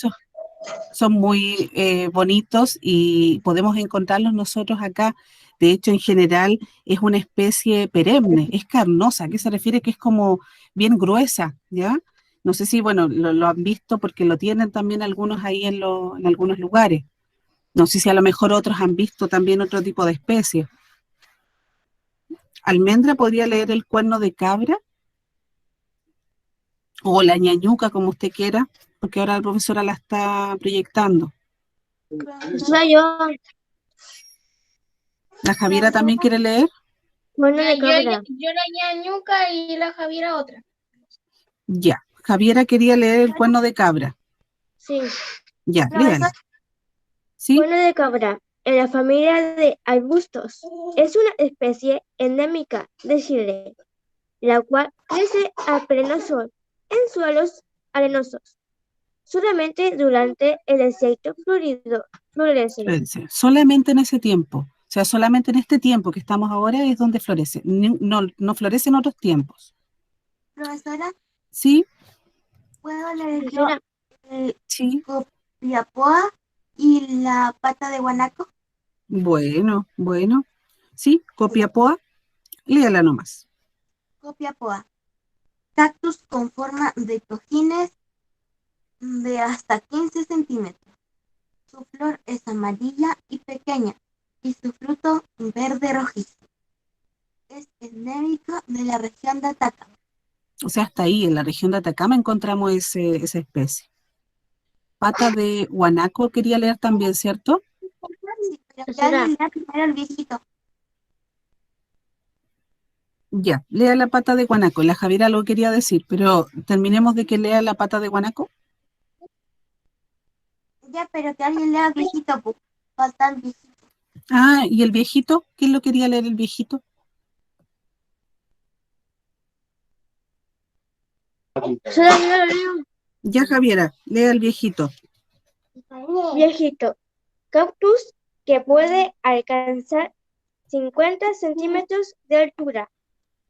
son muy bonitos y podemos encontrarlos nosotros acá. De hecho, en general es una especie perenne, es carnosa. ¿A qué se refiere? Que es como bien gruesa, ¿ya? No sé si, bueno, lo han visto porque lo tienen también algunos ahí en algunos lugares. No sé si a lo mejor otros han visto también otro tipo de especie. Almendra podría leer el cuerno de cabra o la ñañuca, como usted quiera, porque ahora la profesora la está proyectando.
Soy yo,
¿La Javiera también quiere leer?
bueno
ya,
de cabra.
yo la ñañuca y la Javiera otra.
Ya. Javiera quería leer el cuerno de cabra.
Sí,
Ya, léala. ¿Sí?
bueno de cabra, en la familia de arbustos. Es una especie endémica de Chile, la cual crece a pleno sol en suelos arenosos. Solamente durante el desierto florido florece.
Florece. Solamente en ese tiempo. O sea, solamente en este tiempo que estamos ahora es donde florece. No florece en otros tiempos.
Profesora,
¿Sí?
¿puedo leer yo
Profesora,
el
Sí.
copiapoa y la pata de guanaco?
Bueno. Sí, copiapoa. Léala nomás.
Copiapoa. Cactus con forma de cojines de hasta 15 centímetros. Su flor es amarilla y pequeña y su fruto verde rojizo. Es endémico de la región de Atacama.
O sea, hasta ahí, en la región de Atacama, encontramos esa especie. Pata de guanaco quería leer también, ¿cierto?
Sí, pero que
profesora,
alguien lea primero el viejito.
Ya, lea la pata de guanaco. La Javiera lo quería decir, pero terminemos de que lea la pata de guanaco.
Ya, pero que alguien lea el viejito, pues. Falta el viejito.
Ah, ¿y el viejito? ¿Quién lo quería leer el viejito?
profesora, yo lo leo.
Ya, Javiera, lea el viejito.
Viejito, cactus que puede alcanzar 50 centímetros de altura.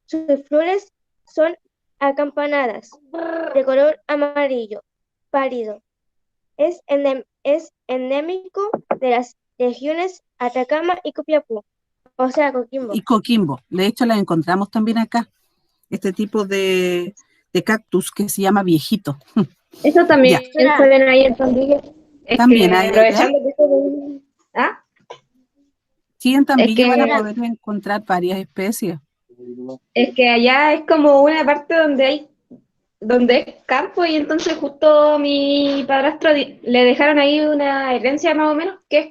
Sus flores son acampanadas, de color amarillo pálido. Es endémico de las regiones Atacama y Copiapó, o sea, Coquimbo.
Y Coquimbo. De hecho, la encontramos también acá. Este tipo de cactus que se llama viejito.
Eso
Ya,
también se ven ahí en Tambillo. Es
también
que
hay allá.
aprovechando que ¿ah?
Sí, en
Es
Tambillo van a
que,
poder encontrar varias especies.
es que allá es como una parte donde es campo y entonces justo mi padrastro le dejaron ahí una herencia más o menos,
¿Ya?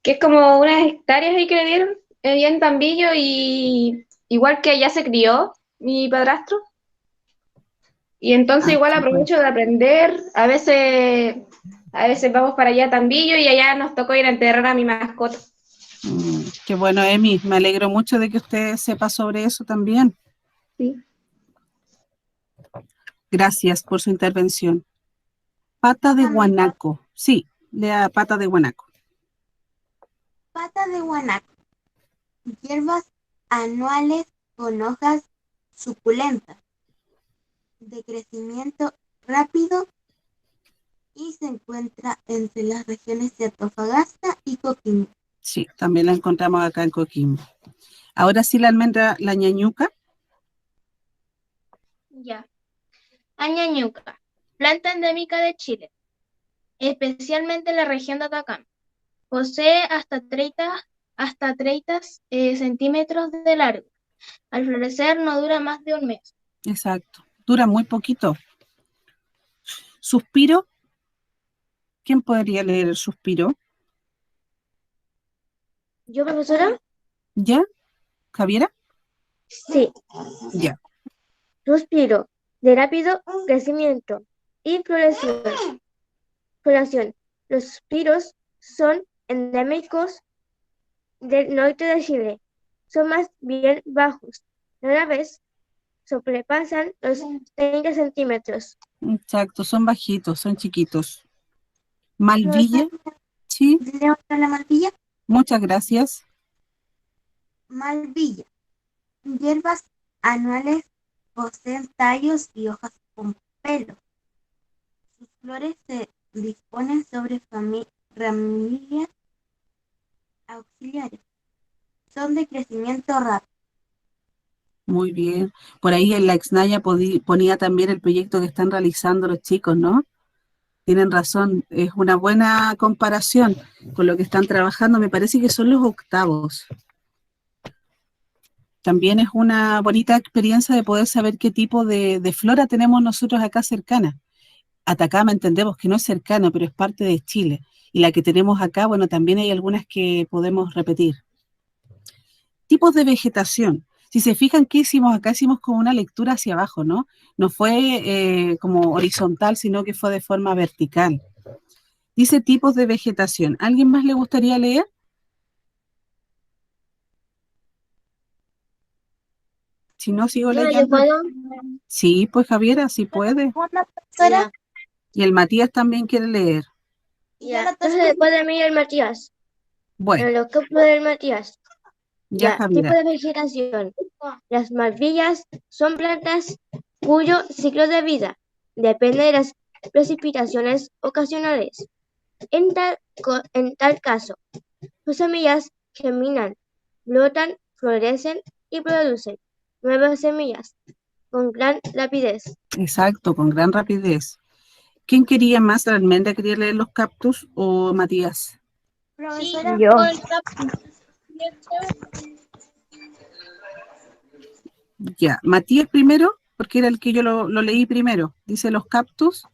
que es como unas hectáreas ahí que le dieron allá en Tambillo y igual que allá se crió mi padrastro y entonces
Ah,
igual
qué bueno.
aprovecho de aprender, a veces vamos para allá a Tambillo y allá nos tocó ir a enterrar a mi mascota.
Qué bueno, Emi. Me alegro mucho de que usted sepa sobre eso también.
Sí.
Gracias por su intervención. Pata de guanaco. Sí, lea pata de guanaco.
Pata de guanaco. Hierbas anuales con hojas suculentas. de crecimiento rápido y se encuentra entre las regiones de Antofagasta y Coquimbo.
Sí, también la encontramos acá en Coquimbo. Ahora sí la almendra, la ñañuca.
Ya. Añañuca, planta endémica de Chile, especialmente en la región de Atacama. Posee hasta 30 centímetros de largo. Al florecer no dura más de un mes.
Exacto. Dura muy poquito. Suspiro. ¿Quién podría leer el suspiro?
¿Yo, profesora?
¿Ya? ¿Javiera?
Sí.
Ya.
Suspiro, de rápido crecimiento y floración. Los suspiros son endémicos del norte de Chile. Son más bien bajos. Rara vez sobrepasan los 30 centímetros.
Exacto, son bajitos, son chiquitos. Malvilla. Sí,
¿Leo la malvilla?
muchas gracias.
Malvilla. Hierbas anuales, poseen tallos y hojas con pelo. Sus flores se disponen sobre ramillas auxiliares. Son de crecimiento rápido.
Muy bien. Por ahí en la Exnaya ponía también el proyecto que están realizando los chicos, ¿no? Tienen razón, es una buena comparación con lo que están trabajando. Me parece que son los octavos. También es una bonita experiencia de poder saber qué tipo de flora tenemos nosotros acá cercana. Atacama entendemos que no es cercana, pero es parte de Chile. Y la que tenemos acá, bueno, también hay algunas que podemos repetir. Tipos de vegetación. Si se fijan, ¿qué hicimos acá? Hicimos como una lectura hacia abajo, ¿no? No fue como horizontal, sino que fue de forma vertical. Dice tipos de vegetación. ¿Alguien más le gustaría leer? Si no, sigo
¿Yo
leyendo.
puedo?
Sí, pues Javiera, sí puede.
Hola, profesora.
Ya.
Y el Matías también quiere leer.
Ya. Entonces después de mí el Matías.
Bueno,
En los campos del Matías.
ya
Ya. Tipo
Javiera.
de vegetación. Las malvillas son plantas cuyo ciclo de vida depende de las precipitaciones ocasionales. En tal caso, sus semillas germinan, brotan, florecen y producen nuevas semillas con gran rapidez.
Exacto, con gran rapidez. ¿Quién quería más? ¿La almendra quería leer los cactus o Matías?
Sí,
Profesora,
Yo.
con el cactus.
Ya, Matías primero, porque era el que yo lo leí primero. Dice los cactus.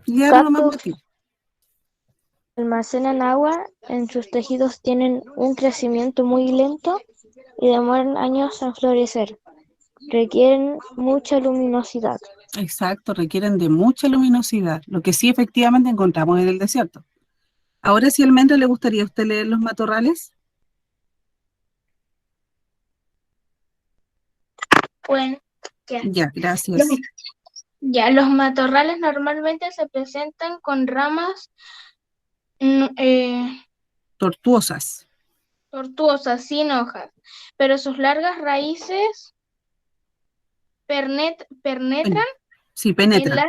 Ya nomás
Cactus
Matías.
almacenan agua, en sus tejidos tienen un crecimiento muy lento y demoran años en florecer. Requieren mucha luminosidad.
Exacto, requieren de mucha luminosidad, lo que sí efectivamente encontramos en el desierto. Ahora, si almendra le gustaría a usted leer los matorrales.
Bueno, ya.
Ya, gracias.
Los matorrales normalmente se presentan con ramas
Tortuosas.
tortuosas, sin hojas, pero sus largas raíces penetran
Sí,
en
penetra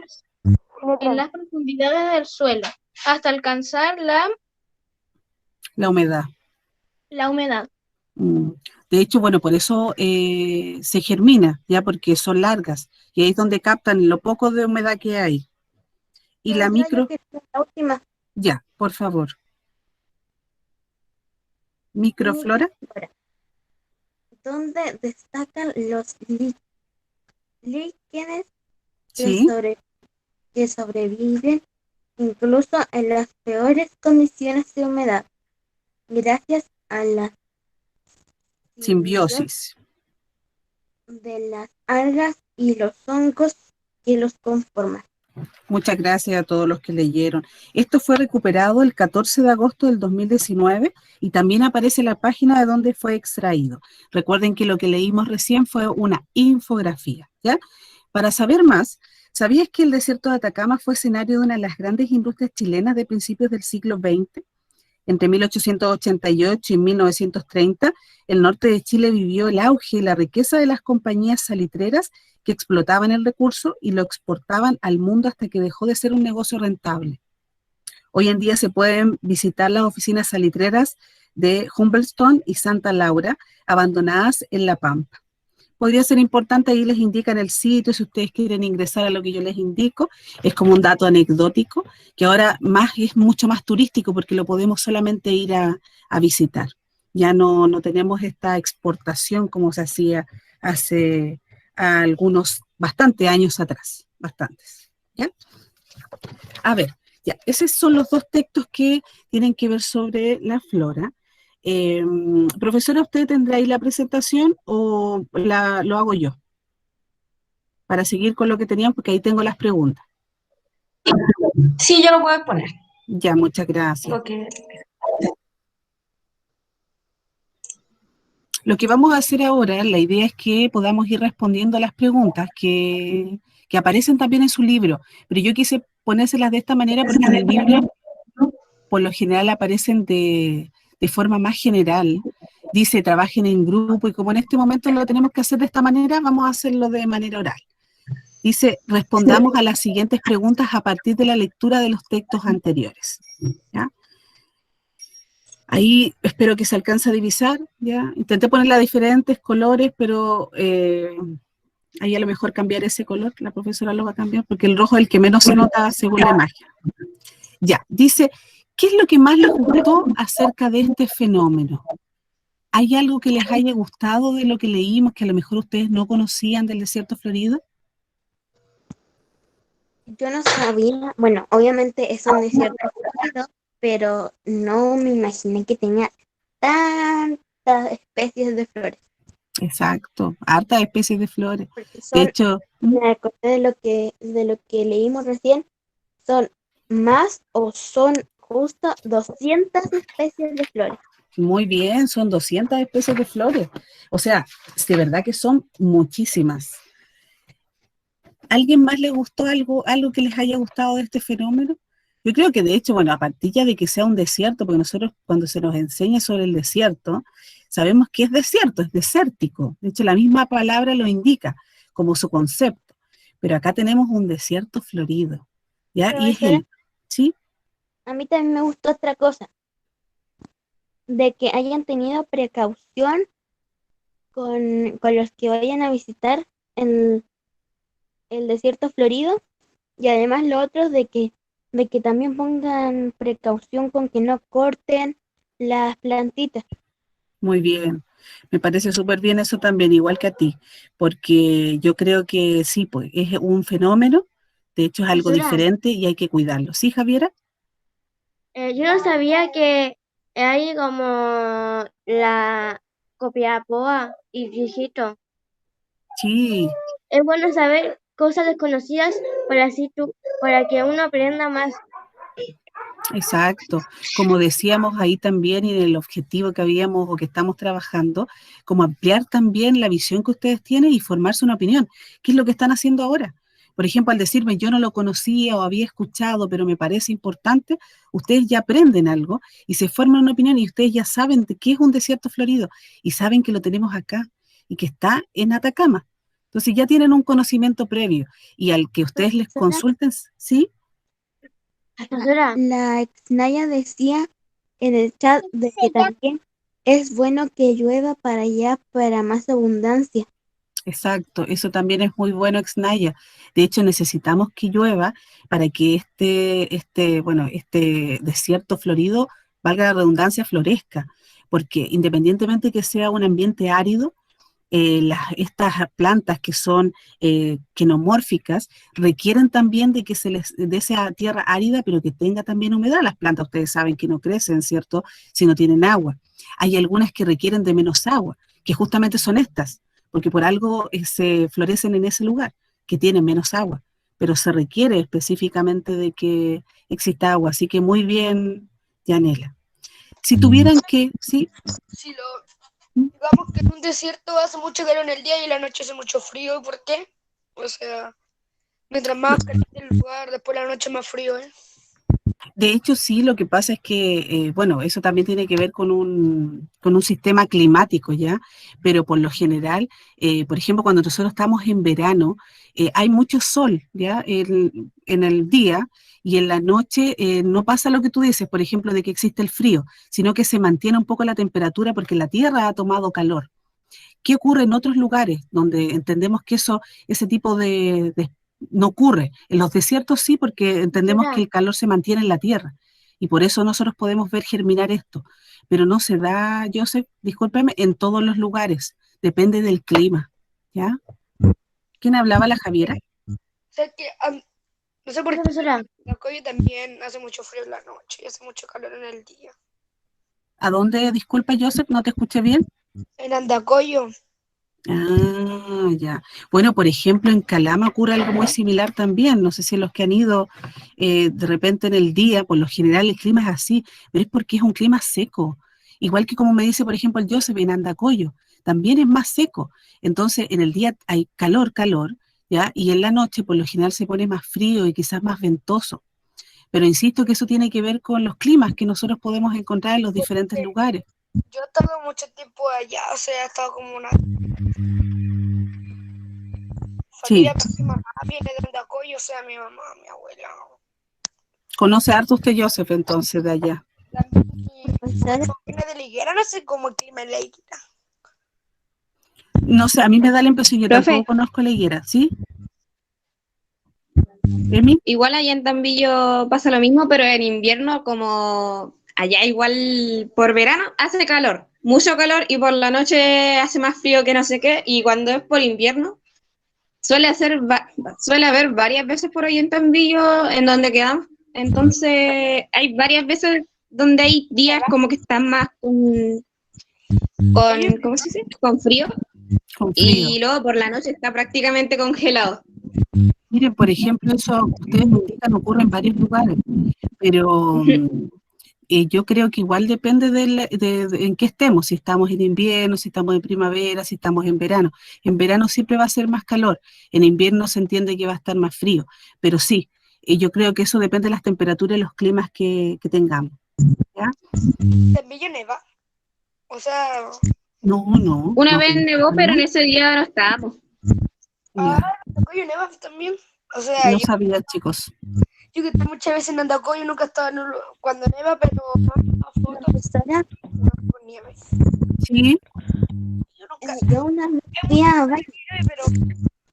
las profundidades del suelo hasta alcanzar
la humedad.
la humedad.
Mm. De hecho, bueno, por eso se germina, ya porque son largas, y ahí es donde captan lo poco de humedad que hay. Y la
profesora, yo
micro,
quería la última.
ya, por favor. Microflora,
Donde destacan los líquenes que,
sí,
que sobreviven incluso en las peores condiciones de humedad, gracias a la
simbiosis.
de las algas y los hongos que los conforman.
Muchas gracias a todos los que leyeron. Esto fue recuperado el 14 de agosto del 2019 y también aparece la página de donde fue extraído. Recuerden que lo que leímos recién fue una infografía, ¿ya? Para saber más, ¿sabías que el desierto de Atacama fue escenario de una de las grandes industrias chilenas de principios del siglo XX? entre 1888 y 1930, el norte de Chile vivió el auge y la riqueza de las compañías salitreras que explotaban el recurso y lo exportaban al mundo hasta que dejó de ser un negocio rentable. Hoy en día se pueden visitar las oficinas salitreras de Humboldt y Santa Laura, abandonadas en La Pampa. Podría ser importante, ahí les indican el sitio, si ustedes quieren ingresar a lo que yo les indico, es como un dato anecdótico, que ahora es mucho más turístico porque lo podemos solamente ir a visitar. Ya no tenemos esta exportación como se hacía hace algunos, bastantes años atrás, bastantes. ¿Ya? A ver, ya, esos son los dos textos que tienen que ver sobre la flora. Profesora, ¿usted tendrá ahí la presentación o lo hago yo? Para seguir con lo que tenían, porque ahí tengo las preguntas.
Sí, yo lo puedo poner.
Ya, muchas gracias.
Porque
Lo que vamos a hacer ahora, la idea es que podamos ir respondiendo a las preguntas que aparecen también en su libro, pero yo quise ponérselas de esta manera porque en el libro, por lo general, aparecen de forma más general. Dice, trabajen en grupo, y como en este momento lo tenemos que hacer de esta manera, vamos a hacerlo de manera oral. Dice, respondamos a las siguientes preguntas a partir de la lectura de los textos anteriores. ¿Ya? Ahí espero que se alcance a divisar, ¿ya? Intenté ponerla de diferentes colores, pero ahí a lo mejor cambiar ese color, la profesora lo va a cambiar, porque el rojo es el que menos se nota según la imagen. Ya, dice, ¿qué es lo que más les gustó acerca de este fenómeno? ¿Hay algo que les haya gustado de lo que leímos, que a lo mejor ustedes no conocían del desierto florido?
Yo no sabía, bueno, obviamente es un desierto florido, pero no me imaginé que tenía tantas especies de flores.
Exacto, hartas especies de flores.
Porque
De
son,
hecho,
me acordé de lo que leímos recién, son más o son justo 200 especies de flores.
muy bien, son 200 especies de flores. O sea, de verdad que son muchísimas. ¿Alguien más le gustó algo que les haya gustado de este fenómeno? Yo creo que de hecho, bueno, a partir ya de que sea un desierto, porque nosotros cuando se nos enseña sobre el desierto, sabemos que es desierto, es desértico. De hecho, la misma palabra lo indica como su concepto. Pero acá tenemos un desierto florido. ¿Ya? Y es
Profesora,
¿sí?
a mí también me gustó otra cosa, de que hayan tenido precaución con los que vayan a visitar el desierto florido, y además lo otro de que también pongan precaución con que no corten las plantitas.
Muy bien. Me parece súper bien eso también, igual que a ti, porque yo creo que sí, pues es un fenómeno, de hecho es algo
Profesora,
diferente y hay que cuidarlo. ¿Sí, Javiera?
yo no sabía que hay como la Copiapó y Fijito.
Sí,
Es bueno saber cosas desconocidas para que uno aprenda más.
exacto. Como decíamos ahí también y en el objetivo que habíamos o que estamos trabajando, como ampliar también la visión que ustedes tienen y formarse una opinión. ¿Qué es lo que están haciendo ahora? Por ejemplo, al decirme yo no lo conocía o había escuchado, pero me parece importante, ustedes ya aprenden algo y se forman una opinión y ustedes ya saben de qué es un desierto florido y saben que lo tenemos acá y que está en Atacama. Entonces ya tienen un conocimiento previo y al que ustedes les
Profesora,
consulten, ¿sí?
Profesora,
la Naya decía en el chat de que también es bueno que llueva para allá para más abundancia.
Exacto, eso también es muy bueno, Exnaya. De hecho, necesitamos que llueva para que este desierto florido, valga la redundancia, florezca, porque independientemente que sea un ambiente árido, estas plantas que son quenomórficas requieren también de esa tierra árida, pero que tenga también humedad. Las plantas, ustedes saben que no crecen, ¿cierto?, si no tienen agua. Hay algunas que requieren de menos agua, que justamente son estas, porque por algo se florecen en ese lugar, que tienen menos agua, pero se requiere específicamente de que exista agua. Así que muy bien, Yanela. Si tuvieran que, ¿sí?
Sí, digamos que en un desierto hace mucho calor en el día y en la noche hace mucho frío. ¿Y por qué? O sea, mientras más caliente el lugar, después la noche más frío, ¿eh?
De hecho, sí, lo que pasa es que, bueno, eso también tiene que ver con un sistema climático, ¿ya? Pero por lo general, por ejemplo, cuando nosotros estamos en verano, hay mucho sol, ¿ya? En el día y en la noche no pasa lo que tú dices, por ejemplo, de que existe el frío, sino que se mantiene un poco la temperatura porque la Tierra ha tomado calor. ¿Qué ocurre en otros lugares donde entendemos que ese tipo no ocurre? En los desiertos sí, porque entendemos que el calor se mantiene en la tierra y por eso nosotros podemos ver germinar esto, pero no se da, Joseph, discúlpeme, en todos los lugares, depende del clima, ¿ya? ¿Quién hablaba? ¿La Javiera?
O sea que, no sé por qué,
Profesora,
en Andacoyo también hace mucho frío en la noche y hace mucho calor en el día.
¿A dónde? Disculpa, Joseph, no te escuché bien.
En Andacoyo,
Ah, ya. Bueno, por ejemplo, en Calama ocurre algo muy similar también. No sé si los que han ido de repente en el día, por lo general el clima es así, pero es porque es un clima seco. Igual que como me dice, por ejemplo, el Joseph en Andacoyo, también es más seco. Entonces, en el día hay calor, calor, ¿ya? Y en la noche, por lo general, se pone más frío y quizás más ventoso. Pero insisto que eso tiene que ver con los climas que nosotros podemos encontrar en los diferentes lugares.
yo he estado mucho tiempo allá, o sea, he estado como una
Sí.
familia, porque mi mamá viene de Andacoyo, o sea, mi mamá, mi abuela.
Conoce harto usted, Joseph, entonces, de allá.
Profesora,
Viene de Liguera, no sé cómo el clima en Liguera.
No sé, a mí me da la impresión, yo
Profe.
tampoco conozco la higuera, ¿sí? ¿Emi?
Igual allá en Tambillo pasa lo mismo, pero en invierno, como allá igual por verano hace calor, mucho calor, y por la noche hace más frío que no sé qué, y cuando es por invierno suele haber varias veces por ahí en Tambillo en donde quedamos. Entonces hay varias veces donde hay días como que están más ¿cómo se dice? Con frío,
Con frío.
y luego por la noche está prácticamente congelado.
Miren, por ejemplo, eso que ustedes me indican ocurre en varios lugares, pero yo creo que igual depende en qué estemos, si estamos en invierno, si estamos en primavera, si estamos en verano. En verano siempre va a ser más calor, en invierno se entiende que va a estar más frío, pero sí, yo creo que eso depende de las temperaturas y los climas que tengamos. ¿Ya?
Tambillo neva. O sea,
No, no.
Una
no,
vez nevó,
¿no?
pero en ese día no estábamos.
Ya,
Andacoyo neva también. O sea,
no
yo
sabía, chicos.
que estoy muchas veces en Andacoyo, nunca estaba cuando neva, pero no he tomado fotos
profesora,
con nieve.
Sí,
Yo nunca
yo una vez fui a Valle.
nieve, pero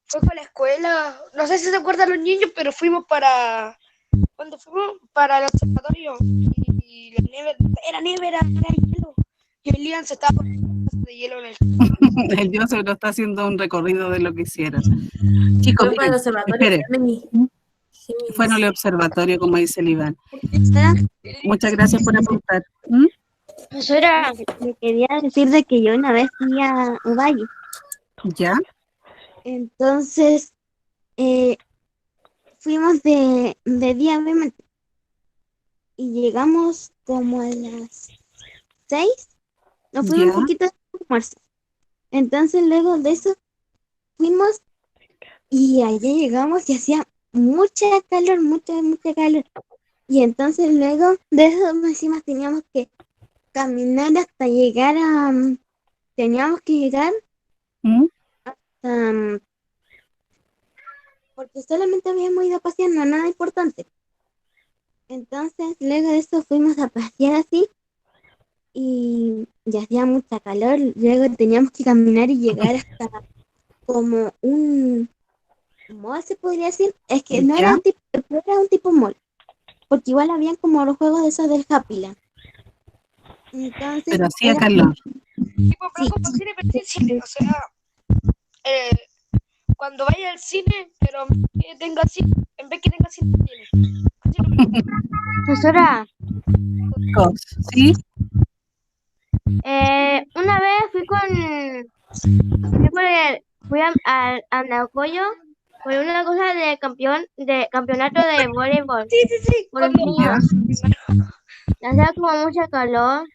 fue con la escuela. No sé si se acuerdan los niños, pero fuimos cuando fuimos para el observatorio y la nieve, era hielo. Y el Lian se estaba poniendo de hielo en el...
el Joseph no está haciendo un recorrido de lo que hicieron. Chicos, miren, esperen. Fue en el observatorio, como dice el Iván. Muchas gracias por apuntar. ¿Mm?
profesora,
Le quería decir de que yo una vez fui a Valle.
¿Ya?
Entonces, fuimos de día, obviamente, y llegamos como a las 6. Nos fuimos
Ya.
un poquito de almuerzo. Entonces, luego de eso, fuimos y allá llegamos y hacía mucha calor, mucha calor. Y entonces, luego de eso, encima teníamos que caminar hasta llegar a... teníamos que llegar
¿Mm?
porque solamente habíamos ido a pasear, no nada importante. Entonces, luego de eso fuimos a pasear así y ya hacía mucha calor. Luego teníamos que caminar y llegar hasta como un mall, se podría decir. Es que no era
¿Ya?
era un tipo mall, porque igual habían como los juegos de esos del Happyland. Entonces,
Pero hacía
era-
calor.
Tipo, pero
Sí.
como cine, pero sin cine. O sea, cuando vaya al cine, pero en vez que tenga cine, tiene.
profesora,
¿Sí?
una vez fui a Andacoyo por una cosa de campeonato de voleibol
Sí.
por los niños. Hacía como mucha calor.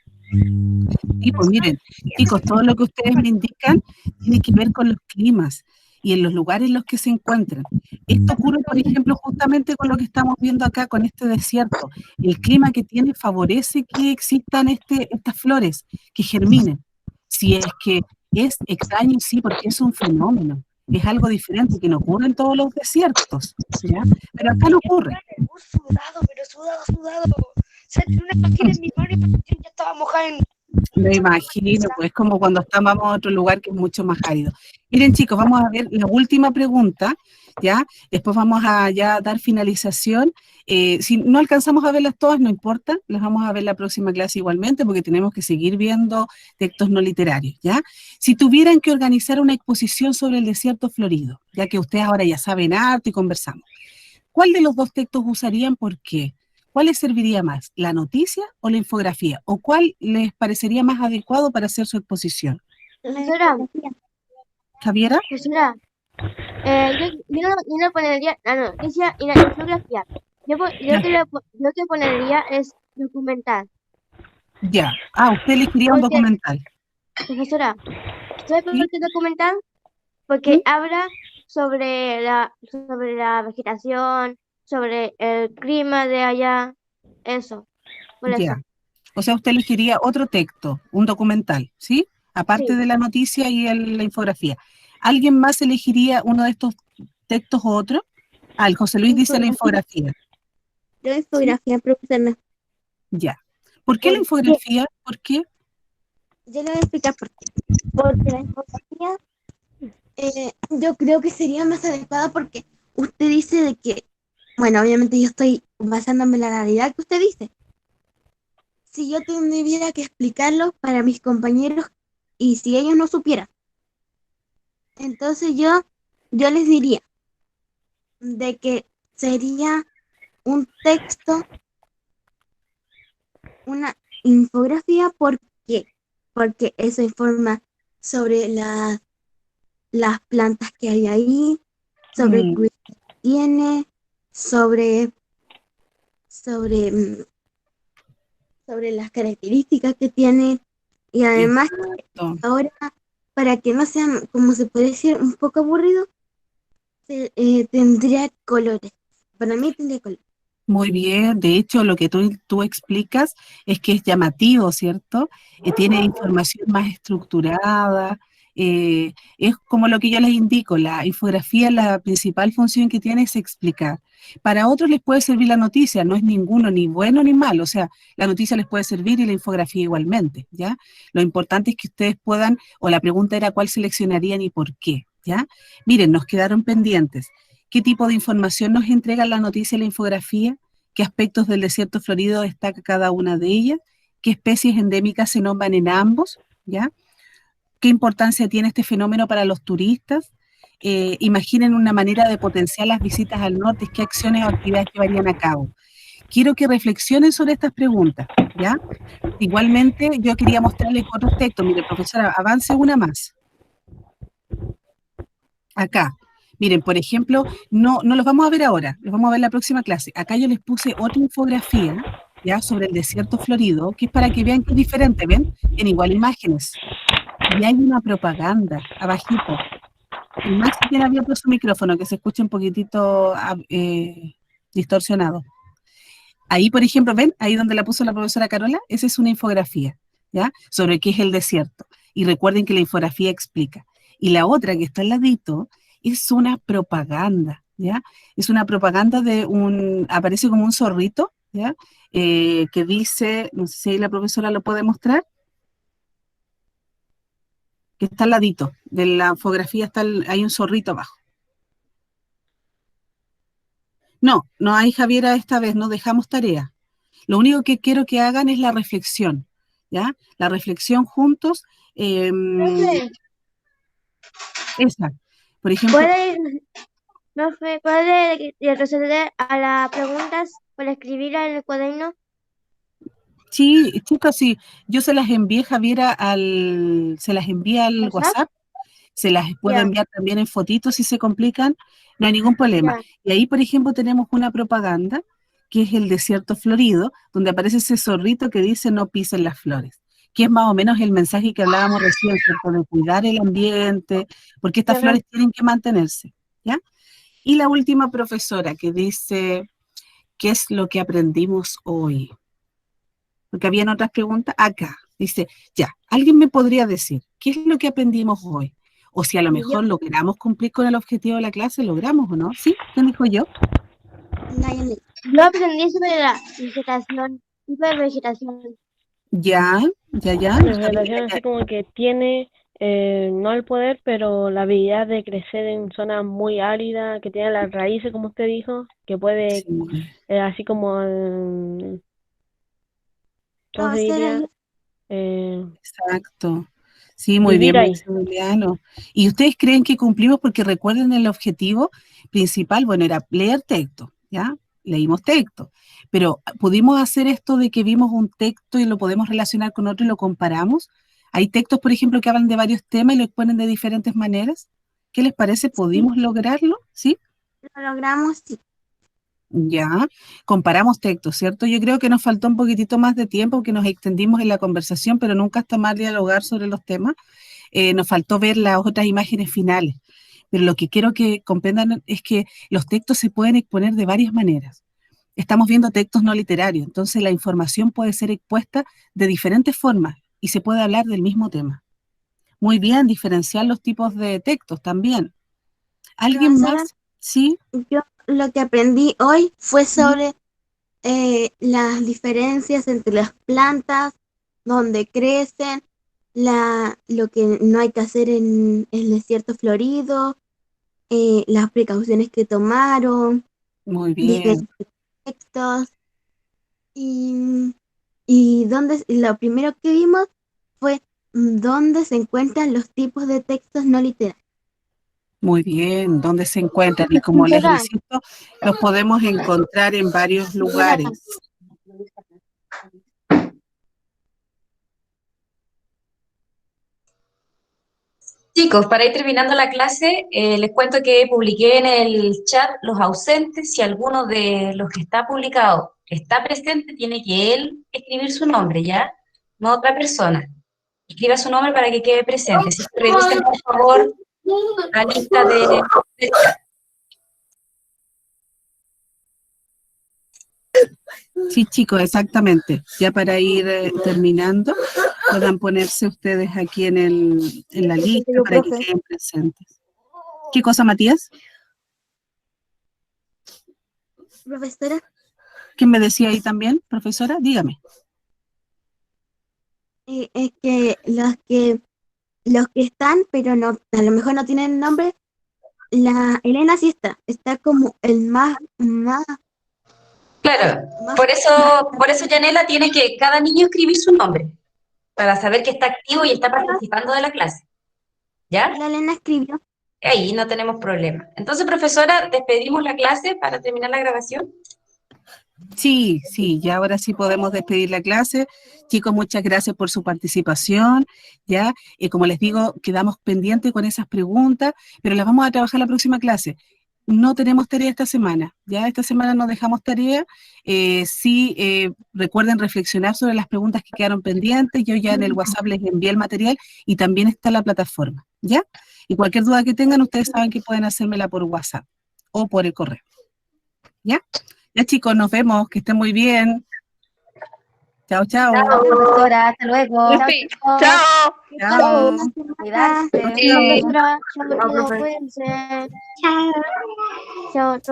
Y pues miren, chicos, todo lo que ustedes me indican tiene que ver con los climas. y en los lugares en los que se encuentren. Esto ocurre, por ejemplo, justamente con lo que estamos viendo acá, con este desierto. El clima que tiene favorece que existan estas flores, que germinen. Si es que es extraño, sí, porque es un fenómeno. Es algo diferente que no ocurre en todos los desiertos, ¿ya? Pero acá no ocurre.
Sudado, pero sudado. O sea, tenía una página en mi mano y ya estaba mojada en...
Me imagino, pues como cuando estamos a otro lugar que es mucho más árido. Miren, chicos, vamos a ver la última pregunta, ¿ya? Después vamos a ya dar finalización. Si no alcanzamos a verlas todas, no importa, las vamos a ver la próxima clase igualmente, porque tenemos que seguir viendo textos no literarios, ¿ya? Si tuvieran que organizar una exposición sobre el desierto florido, ya que ustedes ahora ya saben harto y conversamos, ¿cuál de los dos textos usarían? ¿Por qué? ¿Cuál les serviría más, la noticia o la infografía? ¿O cuál les parecería más adecuado para hacer su exposición?
Profesora,
¿Javiera?
profesora, yo no pondría la noticia y la infografía. Yo que pondría es documental.
Ya. Usted elegiría un
Porque-
documental.
Profesora, ¿sabe por qué documental? Porque habla sobre la vegetación, sobre el clima de allá, eso. Por eso.
Ya. O sea, usted elegiría otro texto, un documental, ¿sí? Aparte
Sí.
de la noticia y la infografía. ¿Alguien más elegiría uno de estos textos o otro? El José Luis dice la infografía.
Yo infografía, profesora.
Ya. ¿Por qué la
¿Por qué?
infografía? ¿Por qué?
Yo le voy a explicar por qué. Porque la infografía yo creo que sería más adecuada porque usted dice de que, bueno, obviamente yo estoy basándome en la realidad que usted dice. Si yo tuviera que explicarlo para mis compañeros y si ellos no supieran, entonces yo les diría de que sería un texto, una infografía. ¿Por qué? Porque eso informa sobre las plantas que hay ahí, sobre el cuidado que tiene, sobre las características que tiene, y además
Exacto.
ahora, para que no sean, como se puede decir, un poco aburrido, tendría colores. Para mí tendría colores.
Muy bien, de hecho lo que tú explicas es que es llamativo, ¿cierto? Tiene información más estructurada, es como lo que yo les indico, la infografía, la principal función que tiene es explicar. Para otros les puede servir la noticia, no es ninguno ni bueno ni malo, o sea, la noticia les puede servir y la infografía igualmente, ¿ya? Lo importante es que ustedes puedan, o la pregunta era cuál seleccionarían y por qué, ¿ya? Miren, nos quedaron pendientes. ¿Qué tipo de información nos entrega la noticia y la infografía? ¿Qué aspectos del desierto florido destaca cada una de ellas? ¿Qué especies endémicas se nombran en ambos? ¿Ya? ¿Qué importancia tiene este fenómeno para los turistas? Imaginen una manera de potenciar las visitas al norte, qué acciones o actividades llevarían a cabo. Quiero que reflexionen sobre estas preguntas, ¿ya? Igualmente, yo quería mostrarles otros textos. Mire, profesora, avance una más. Acá. Miren, por ejemplo, no los vamos a ver ahora, los vamos a ver en la próxima clase. Acá yo les puse otra infografía, ya, sobre el desierto florido, que es para que vean que es diferente, ¿ven? En igual imágenes. Y hay una propaganda, abajito. Y Maxi tiene abierto su micrófono, que se escucha un poquitito distorsionado. Ahí, por ejemplo, ¿ven? Ahí donde la puso la profesora Carola, esa es una infografía, ¿ya? Sobre qué es el desierto. Y recuerden que la infografía explica. Y la otra que está al ladito es una propaganda, ¿ya? Es una propaganda aparece como un zorrito, ¿ya? Que dice, no sé si ahí la profesora lo puede mostrar, que está al ladito de la infografía, hay un zorrito abajo. No hay, Javiera, esta vez no dejamos tarea. Lo único que quiero que hagan es la reflexión, ¿ya? La reflexión juntos. Esa. Por ejemplo,
¿Puede retroceder a las preguntas para escribirla en el cuaderno?
sí, chicos, sí, yo se las envié, Javiera, se las envié al WhatsApp, se las puedo enviar también en fotitos si se complican, no hay ningún problema. Y ahí, por ejemplo, tenemos una propaganda, que es el desierto florido, donde aparece ese zorrito que dice no pisen las flores. que es más o menos el mensaje que hablábamos recién, ¿cierto? De cuidar el ambiente, porque estas flores tienen que mantenerse, ¿ya? Y la última profesora que dice, ¿qué es lo que aprendimos hoy? Porque habían otras preguntas acá. Dice, ya, ¿alguien me podría decir qué es lo que aprendimos hoy? O si a lo mejor logramos cumplir con el objetivo de la clase, ¿logramos o no? ¿Sí? ¿Quién dijo yo?
Yo aprendí sobre la vegetación, tipo de vegetación.
Ya.
La vegetación así como que tiene, no el poder, pero la habilidad de crecer en zonas muy áridas, que tiene las raíces, como usted dijo, que puede,
Sí,
así como, ¿cómo se diría?
exacto. Sí, muy
Vivir
bien,
ahí.
Maximiliano. ¿Y ustedes creen que cumplimos? Porque recuerden el objetivo principal, bueno, era leer texto, ¿ya? Leímos texto, pero ¿pudimos hacer esto de que vimos un texto y lo podemos relacionar con otro y lo comparamos? Hay textos, por ejemplo, que hablan de varios temas y lo exponen de diferentes maneras. ¿Qué les parece? ¿Pudimos lograrlo? ¿Sí?
Lo logramos, sí.
Ya, comparamos textos, ¿cierto? Yo creo que nos faltó un poquitito más de tiempo, que nos extendimos en la conversación, pero nunca está mal dialogar sobre los temas. Nos faltó ver las otras imágenes finales. Pero lo que quiero que comprendan es que los textos se pueden exponer de varias maneras. Estamos viendo textos no literarios, entonces la información puede ser expuesta de diferentes formas y se puede hablar del mismo tema. Muy bien, diferenciar los tipos de textos también. ¿Alguien
Profesora,
más? Sí.
yo lo que aprendí hoy fue sobre las diferencias entre las plantas, donde crecen, lo que no hay que hacer en el desierto florido, las precauciones que tomaron,
Muy bien.
diferentes textos, y lo primero que vimos fue dónde se encuentran los tipos de textos no literarios.
Muy bien, ¿dónde se encuentran? Y como les insisto, los podemos encontrar en varios lugares.
Chicos, para ir terminando la clase, les cuento que publiqué en el chat los ausentes. Si alguno de los que está publicado está presente, tiene que él escribir su nombre, ¿ya? No otra persona. Escriba su nombre para que quede presente. Si revisen, por favor, la lista del chat.
Sí, chicos, exactamente. Ya para ir terminando, puedan ponerse ustedes aquí en la lista para que queden presentes. ¿Qué cosa, Matías?
Profesora,
¿Quién me decía ahí también, profesora? Dígame.
es que los que están, pero no, a lo mejor no tienen nombre, la Elena sí está como el más.
Claro, por eso Yanela tiene que cada niño escribir su nombre, para saber que está activo y está participando de la clase. ¿Ya?
La Elena escribió.
Ahí no tenemos problema. Entonces, profesora, despedimos la clase para terminar la grabación.
Sí, ya ahora sí podemos despedir la clase. Chicos, muchas gracias por su participación. Ya, como les digo, quedamos pendientes con esas preguntas, pero las vamos a trabajar la próxima clase. No tenemos tarea esta semana, ya esta semana no dejamos tarea. Recuerden reflexionar sobre las preguntas que quedaron pendientes. Yo ya en el WhatsApp les envié el material y también está la plataforma, ¿ya? Y cualquier duda que tengan, ustedes saben que pueden hacérmela por WhatsApp o por el correo, ¿ya? Ya chicos, nos vemos, que estén muy bien. Chao, chao.
Chao, profesora, hasta luego.
Chao.
Chao.
Cuidarse.
Profesora, chao, cuídense.
Chao.
Chao.